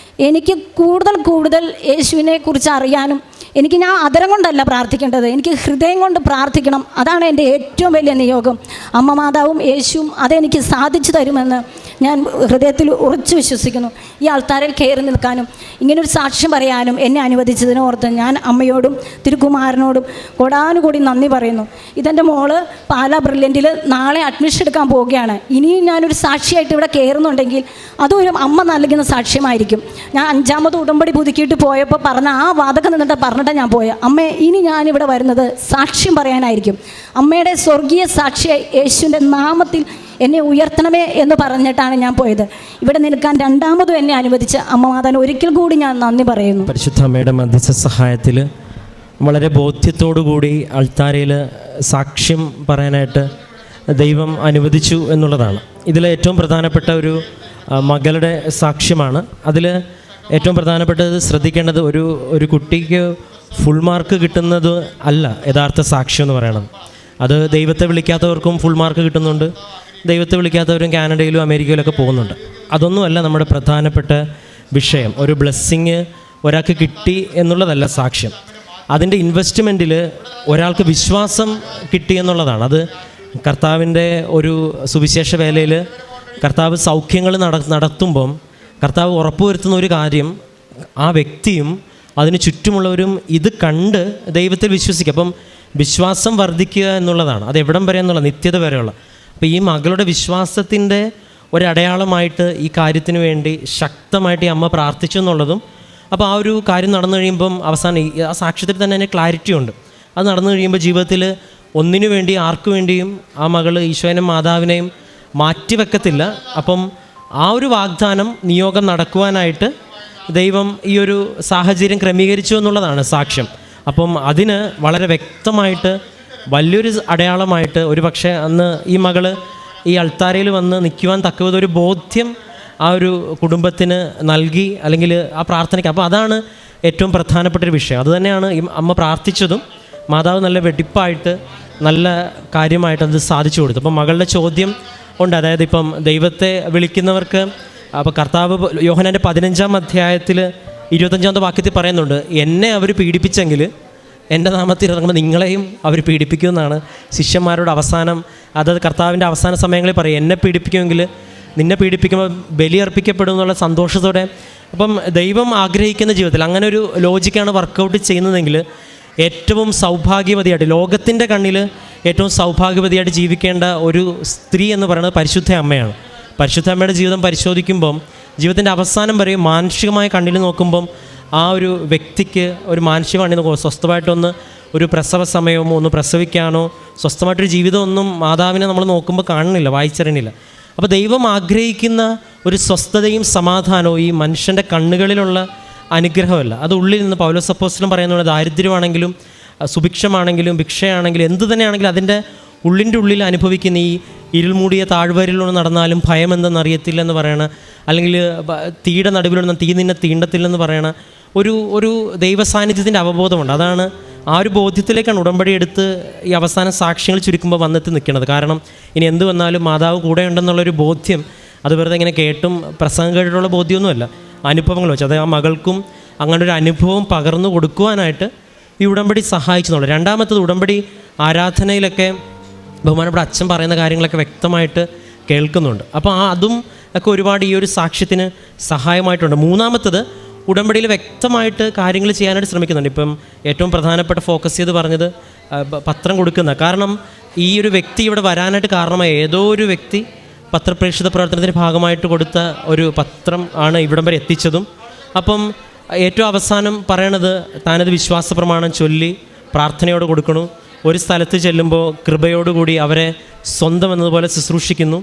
എനിക്ക് കൂടുതൽ യേശുവിനെ കുറിച്ച് അറിയാനും, എനിക്ക് ഞാൻ അതരം കൊണ്ടല്ല പ്രാർത്ഥിക്കേണ്ടത്, എനിക്ക് ഹൃദയം കൊണ്ട് പ്രാർത്ഥിക്കണം. അതാണ് എൻ്റെ ഏറ്റവും വലിയ നിയോഗം. അമ്മ മാതാവും യേശുവും അതെനിക്ക് സാധിച്ചു തരുമെന്ന് ഞാൻ ഹൃദയത്തിൽ ഉറച്ചു വിശ്വസിക്കുന്നു. ഈ ആൾത്താരിൽ കയറി നിൽക്കാനും ഇങ്ങനൊരു സാക്ഷ്യം പറയാനും എന്നെ അനുവദിച്ചതിനോർത്ത് ഞാൻ അമ്മയോടും തിരുക്കുമാരനോടും കൊടാനുകൂടി നന്ദി പറയുന്നു. ഇതെൻ്റെ മോള് പാലാ ബ്രില്യൻറ്റിൽ നാളെ അഡ്മിഷൻ എടുക്കാൻ പോവുകയാണ്. ഇനിയും ഞാനൊരു സാക്ഷിയായിട്ട് ഇവിടെ കയറുന്നുണ്ടെങ്കിൽ അതൊരു അമ്മ നൽകുന്ന സാക്ഷ്യമായിരിക്കും. ഞാൻ 5ാമത് ഉടമ്പടി പുതുക്കിയിട്ട് പോയപ്പോൾ പറഞ്ഞ ആ വാതകം നിന്നിട്ട് പറഞ്ഞിട്ടാണ് ഞാൻ പോയത്, അമ്മേ ഇനി ഞാനിവിടെ വരുന്നത് സാക്ഷ്യം പറയാനായിരിക്കും. അമ്മയുടെ സ്വർഗീയ സാക്ഷിയായി യേശുവിൻ്റെ നാമത്തിൽ എന്നെ ഉയർത്തണമേ എന്ന് പറഞ്ഞിട്ടാണ് ഞാൻ പോയത്. ഇവിടെ നിൽക്കാൻ 2ാമതും എന്നെ അനുവദിച്ച് അമ്മ മാതാവിന് ഒരിക്കൽ കൂടി ഞാൻ നന്ദി പറയുന്നു. പരിശുദ്ധ അമ്മയുടെ മധ്യസ്ഥ സഹായത്തിൽ വളരെ ബോധ്യത്തോടുകൂടി അൾത്താരയിൽ സാക്ഷ്യം പറയാനായിട്ട് ദൈവം അനുവദിച്ചു എന്നുള്ളതാണ്. ഇതിൽ ഏറ്റവും പ്രധാനപ്പെട്ട ഒരു മകളുടെ സാക്ഷ്യമാണ്. അതിൽ ഏറ്റവും പ്രധാനപ്പെട്ടത് ശ്രദ്ധിക്കേണ്ടത് ഒരു കുട്ടിക്ക് ഫുൾ മാർക്ക് കിട്ടുന്നത് അല്ല യഥാർത്ഥ സാക്ഷ്യം എന്ന് പറയണത്. അത് ദൈവത്തെ വിളിക്കാത്തവർക്കും ഫുൾ മാർക്ക് കിട്ടുന്നുണ്ട്, ദൈവത്തെ വിളിക്കാത്തവരും കാനഡയിലും അമേരിക്കയിലൊക്കെ പോകുന്നുണ്ട്. അതൊന്നുമല്ല നമ്മുടെ പ്രധാനപ്പെട്ട വിഷയം. ഒരു ബ്ലെസ്സിങ് ഒരാൾക്ക് കിട്ടി എന്നുള്ളതല്ല സാക്ഷ്യം. അതിൻ്റെ ഇൻവെസ്റ്റ്മെൻറ്റിൽ ഒരാൾക്ക് വിശ്വാസം കിട്ടി എന്നുള്ളതാണ്. അത് കർത്താവിൻ്റെ ഒരു സുവിശേഷ വേലയിൽ കർത്താവ് സൗഖ്യങ്ങൾ നടത്തുമ്പം കർത്താവ് ഉറപ്പുവരുത്തുന്ന ഒരു കാര്യം, ആ വ്യക്തിയും അതിന് ചുറ്റുമുള്ളവരും ഇത് കണ്ട് ദൈവത്തിൽ വിശ്വസിക്കുക. അപ്പം വിശ്വാസം വർദ്ധിക്കുക എന്നുള്ളതാണ്. അത് എവിടം വരെ എന്നുള്ള നിത്യത വരെയുള്ള. അപ്പോൾ ഈ മകളുടെ വിശ്വാസത്തിൻ്റെ ഒരടയാളമായിട്ട് ഈ കാര്യത്തിന് വേണ്ടി ശക്തമായിട്ട് ഈ അമ്മ പ്രാർത്ഥിച്ചു എന്നുള്ളതും, അപ്പോൾ ആ ഒരു കാര്യം നടന്നു കഴിയുമ്പം അവസാനം ആ സാക്ഷ്യത്തിൽ തന്നെ അതിന് ക്ലാരിറ്റി ഉണ്ട്. അത് നടന്നു കഴിയുമ്പോൾ ജീവിതത്തിൽ ഒന്നിനു വേണ്ടി ആർക്കു വേണ്ടിയും ആ മകൾ ഈശോനെയും മാതാവിനെയും മാറ്റിവെക്കത്തില്ല. അപ്പം ആ ഒരു വാഗ്ദാനം നിയോഗം നടക്കുവാനായിട്ട് ദൈവം ഈ ഒരു സാഹചര്യം ക്രമീകരിച്ചു എന്നുള്ളതാണ് സാക്ഷ്യം. അപ്പം അതിന് വളരെ വ്യക്തമായിട്ട് വലിയൊരു അടയാളമായിട്ട് ഒരു പക്ഷേ അന്ന് ഈ മകൾ ഈ അൾത്താരയിൽ വന്ന് നിൽക്കുവാൻ തക്കവതൊരു ബോധ്യം ആ ഒരു കുടുംബത്തിന് നൽകി, അല്ലെങ്കിൽ ആ പ്രാർത്ഥനയ്ക്ക്. അപ്പോൾ അതാണ് ഏറ്റവും പ്രധാനപ്പെട്ടൊരു വിഷയം. അതുതന്നെയാണ് ഈ അമ്മ പ്രാർത്ഥിച്ചതും. മാതാവ് നല്ല വെടിപ്പായിട്ട് നല്ല കാര്യമായിട്ട് അത് സാധിച്ചു കൊടുത്തു. അപ്പം മകളുടെ ചോദ്യം ഉണ്ട്, അതായത് ഇപ്പം ദൈവത്തെ വിളിക്കുന്നവർക്ക്, അപ്പോൾ കർത്താവ് യോഹന്നാൻ്റെ 15-ാം അധ്യായത്തിൽ 25-ാമത്തെ വാക്യത്തിൽ പറയുന്നുണ്ട്, എന്നെ അവർ പീഡിപ്പിച്ചെങ്കിൽ എൻ്റെ നാമത്തിൽ ഇറങ്ങുമ്പോൾ നിങ്ങളെയും അവർ പീഡിപ്പിക്കുമെന്നാണ് ശിഷ്യന്മാരോട് അവസാനം, അതായത് കർത്താവിൻ്റെ അവസാന സമയങ്ങളിൽ പറയും, എന്നെ പീഡിപ്പിക്കുമെങ്കിൽ നിന്നെ പീഡിപ്പിക്കുമ്പോൾ ബലിയർപ്പിക്കപ്പെടും എന്നുള്ള സന്തോഷത്തോടെ. അപ്പം ദൈവം ആഗ്രഹിക്കുന്ന ജീവിതത്തിൽ അങ്ങനെ ഒരു ലോജിക്കാണ് വർക്കൗട്ട് ചെയ്യുന്നതെങ്കിൽ ഏറ്റവും സൗഭാഗ്യവതിയായിട്ട്, ലോകത്തിൻ്റെ കണ്ണിൽ ഏറ്റവും സൗഭാഗ്യവതിയായിട്ട് ജീവിക്കേണ്ട ഒരു സ്ത്രീ എന്ന് പറയുന്നത് പരിശുദ്ധ അമ്മയാണ്. പരിശുദ്ധ അമ്മയുടെ ജീവിതം പരിശോധിക്കുമ്പം ജീവിതത്തിൻ്റെ അവസാനം വരെ മാനുഷികമായ കണ്ണിൽ നോക്കുമ്പം ആ ഒരു വ്യക്തിക്ക് ഒരു മാനുഷിക കണ്ണിൽ നോക്കുമ്പോൾ സ്വസ്ഥമായിട്ടൊന്ന് ഒരു പ്രസവ സമയമോ ഒന്ന് പ്രസവിക്കാനോ സ്വസ്ഥമായിട്ടൊരു ജീവിതമൊന്നും മാതാവിനെ നമ്മൾ നോക്കുമ്പോൾ കാണുന്നില്ല, വായിച്ചറിയണില്ല. അപ്പോൾ ദൈവം ആഗ്രഹിക്കുന്ന ഒരു സ്വസ്ഥതയും സമാധാനവും ഈ മനുഷ്യൻ്റെ കണ്ണുകളിലുള്ള അനുഗ്രഹമല്ല, അത് ഉള്ളിൽ നിന്ന് പൗലോസ് അപ്പോസ്തലൻ പറയുന്നത് ദാരിദ്ര്യമാണെങ്കിലും സുഭിക്ഷമാണെങ്കിലും ഭിക്ഷയാണെങ്കിലും എന്തു തന്നെയാണെങ്കിലും അതിൻ്റെ ഉള്ളിൻ്റെ ഉള്ളിൽ അനുഭവിക്കുന്ന ഈ ഇരുൾമൂടിയ താഴ്വരയിലൂടെ നടന്നാലും ഭയം എന്തെന്നറിയത്തില്ലെന്ന് പറയണ, അല്ലെങ്കിൽ തീയുടെ നടുവിലൊന്നും തീ നിന്നെ തീണ്ടത്തില്ലെന്ന് പറയണ ഒരു ദൈവസാന്നിധ്യത്തിൻ്റെ അവബോധമുണ്ട്. അതാണ് ആ ഒരു ബോധ്യത്തിലേക്കാണ് ഉടമ്പടി എടുത്ത് ഈ അവസാന സാക്ഷ്യങ്ങൾ ചുരുക്കുമ്പോൾ വന്നെത്തി നിൽക്കുന്നത്. കാരണം ഇനി എന്ത് വന്നാലും മാതാവ് കൂടെ ഉണ്ടെന്നുള്ളൊരു ബോധ്യം അത് വെറുതെ ഇങ്ങനെ കേട്ടും പ്രസംഗം കേട്ടിട്ടുള്ള ബോധ്യമൊന്നുമല്ല, അനുഭവങ്ങൾ വെച്ച്. അത് ആ മകൾക്കും അങ്ങനെ ഒരു അനുഭവം പകർന്നു കൊടുക്കുവാനായിട്ട് ഈ ഉടമ്പടി സഹായിച്ചെന്നുള്ളൂ. രണ്ടാമത്തത്, ഉടമ്പടി ആരാധനയിലൊക്കെ ബഹുമാനപ്പെട്ട അച്ഛൻ പറയുന്ന കാര്യങ്ങളൊക്കെ വ്യക്തമായിട്ട് കേൾക്കുന്നുണ്ട്. അപ്പോൾ അതും ഒക്കെ ഒരുപാട് ഈ ഒരു സാക്ഷ്യത്തിന് സഹായമായിട്ടുണ്ട്. മൂന്നാമത്തത്, ഉടമ്പടിയിൽ വ്യക്തമായിട്ട് കാര്യങ്ങൾ ചെയ്യാനായിട്ട് ശ്രമിക്കുന്നുണ്ട്. ഇപ്പം ഏറ്റവും പ്രധാനപ്പെട്ട ഫോക്കസ് ചെയ്ത് പറഞ്ഞത് പത്രം കൊടുക്കുന്ന, കാരണം ഈ ഒരു വ്യക്തി ഇവിടെ വരാനായിട്ട് കാരണമായി ഏതോ ഒരു വ്യക്തി പത്രപ്രേക്ഷിത പ്രവർത്തനത്തിൻ്റെ ഭാഗമായിട്ട് കൊടുത്ത ഒരു പത്രം ആണ് ഇവിടം വരെ എത്തിച്ചതും. അപ്പം ഏറ്റവും അവസാനം പറയണത്, താനത് വിശ്വാസ പ്രമാണം ചൊല്ലി പ്രാർത്ഥനയോട് കൊടുക്കണു. ഒരു സ്ഥലത്ത് ചെല്ലുമ്പോൾ കൃപയോടുകൂടി അവരെ സ്വന്തം എന്നതുപോലെ ശുശ്രൂഷിക്കുന്നു.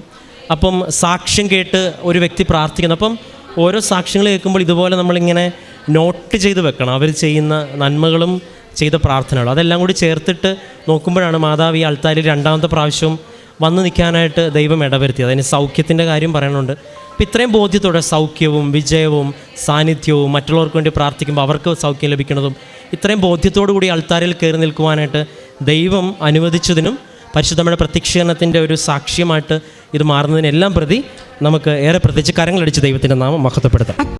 അപ്പം സാക്ഷ്യം കേട്ട് ഒരു വ്യക്തി പ്രാർത്ഥിക്കുന്നു. അപ്പം ഓരോ സാക്ഷ്യങ്ങൾ കേൾക്കുമ്പോൾ ഇതുപോലെ നമ്മളിങ്ങനെ നോട്ട് ചെയ്ത് വെക്കണം, അവർ ചെയ്യുന്ന നന്മകളും ചെയ്ത പ്രാർത്ഥനകളും. അതെല്ലാം കൂടി ചേർത്തിട്ട് നോക്കുമ്പോഴാണ് മാതാവ് ഈ അൾത്താരിൽ രണ്ടാമത്തെ പ്രാവശ്യവും വന്നു നിൽക്കാനായിട്ട് ദൈവം ഇടവരുത്തിയത്. അതിന് സൗഖ്യത്തിൻ്റെ കാര്യം പറയുന്നുണ്ട്. അപ്പം ഇത്രയും ബോധ്യത്തോടെ സൗഖ്യവും വിജയവും സാന്നിധ്യവും മറ്റുള്ളവർക്ക് വേണ്ടി പ്രാർത്ഥിക്കുമ്പോൾ അവർക്ക് സൗഖ്യം ലഭിക്കുന്നതും ഇത്രയും ബോധ്യത്തോടു കൂടി അൾത്താരിൽ കയറി നിൽക്കുവാനായിട്ട് ദൈവം അനുവദിച്ചതിനും പരിശുദ്ധമ്മയുടെ പ്രത്യക്ഷീകരണത്തിൻ്റെ ഒരു സാക്ഷ്യമായിട്ട് ഇത് മാറുന്നതിനെല്ലാം പ്രതി നമുക്ക് ഏറെ പ്രത്യേകിച്ച് കരങ്ങളടിച്ച് ദൈവത്തിൻ്റെ നാമം മഹത്വപ്പെടുത്താം.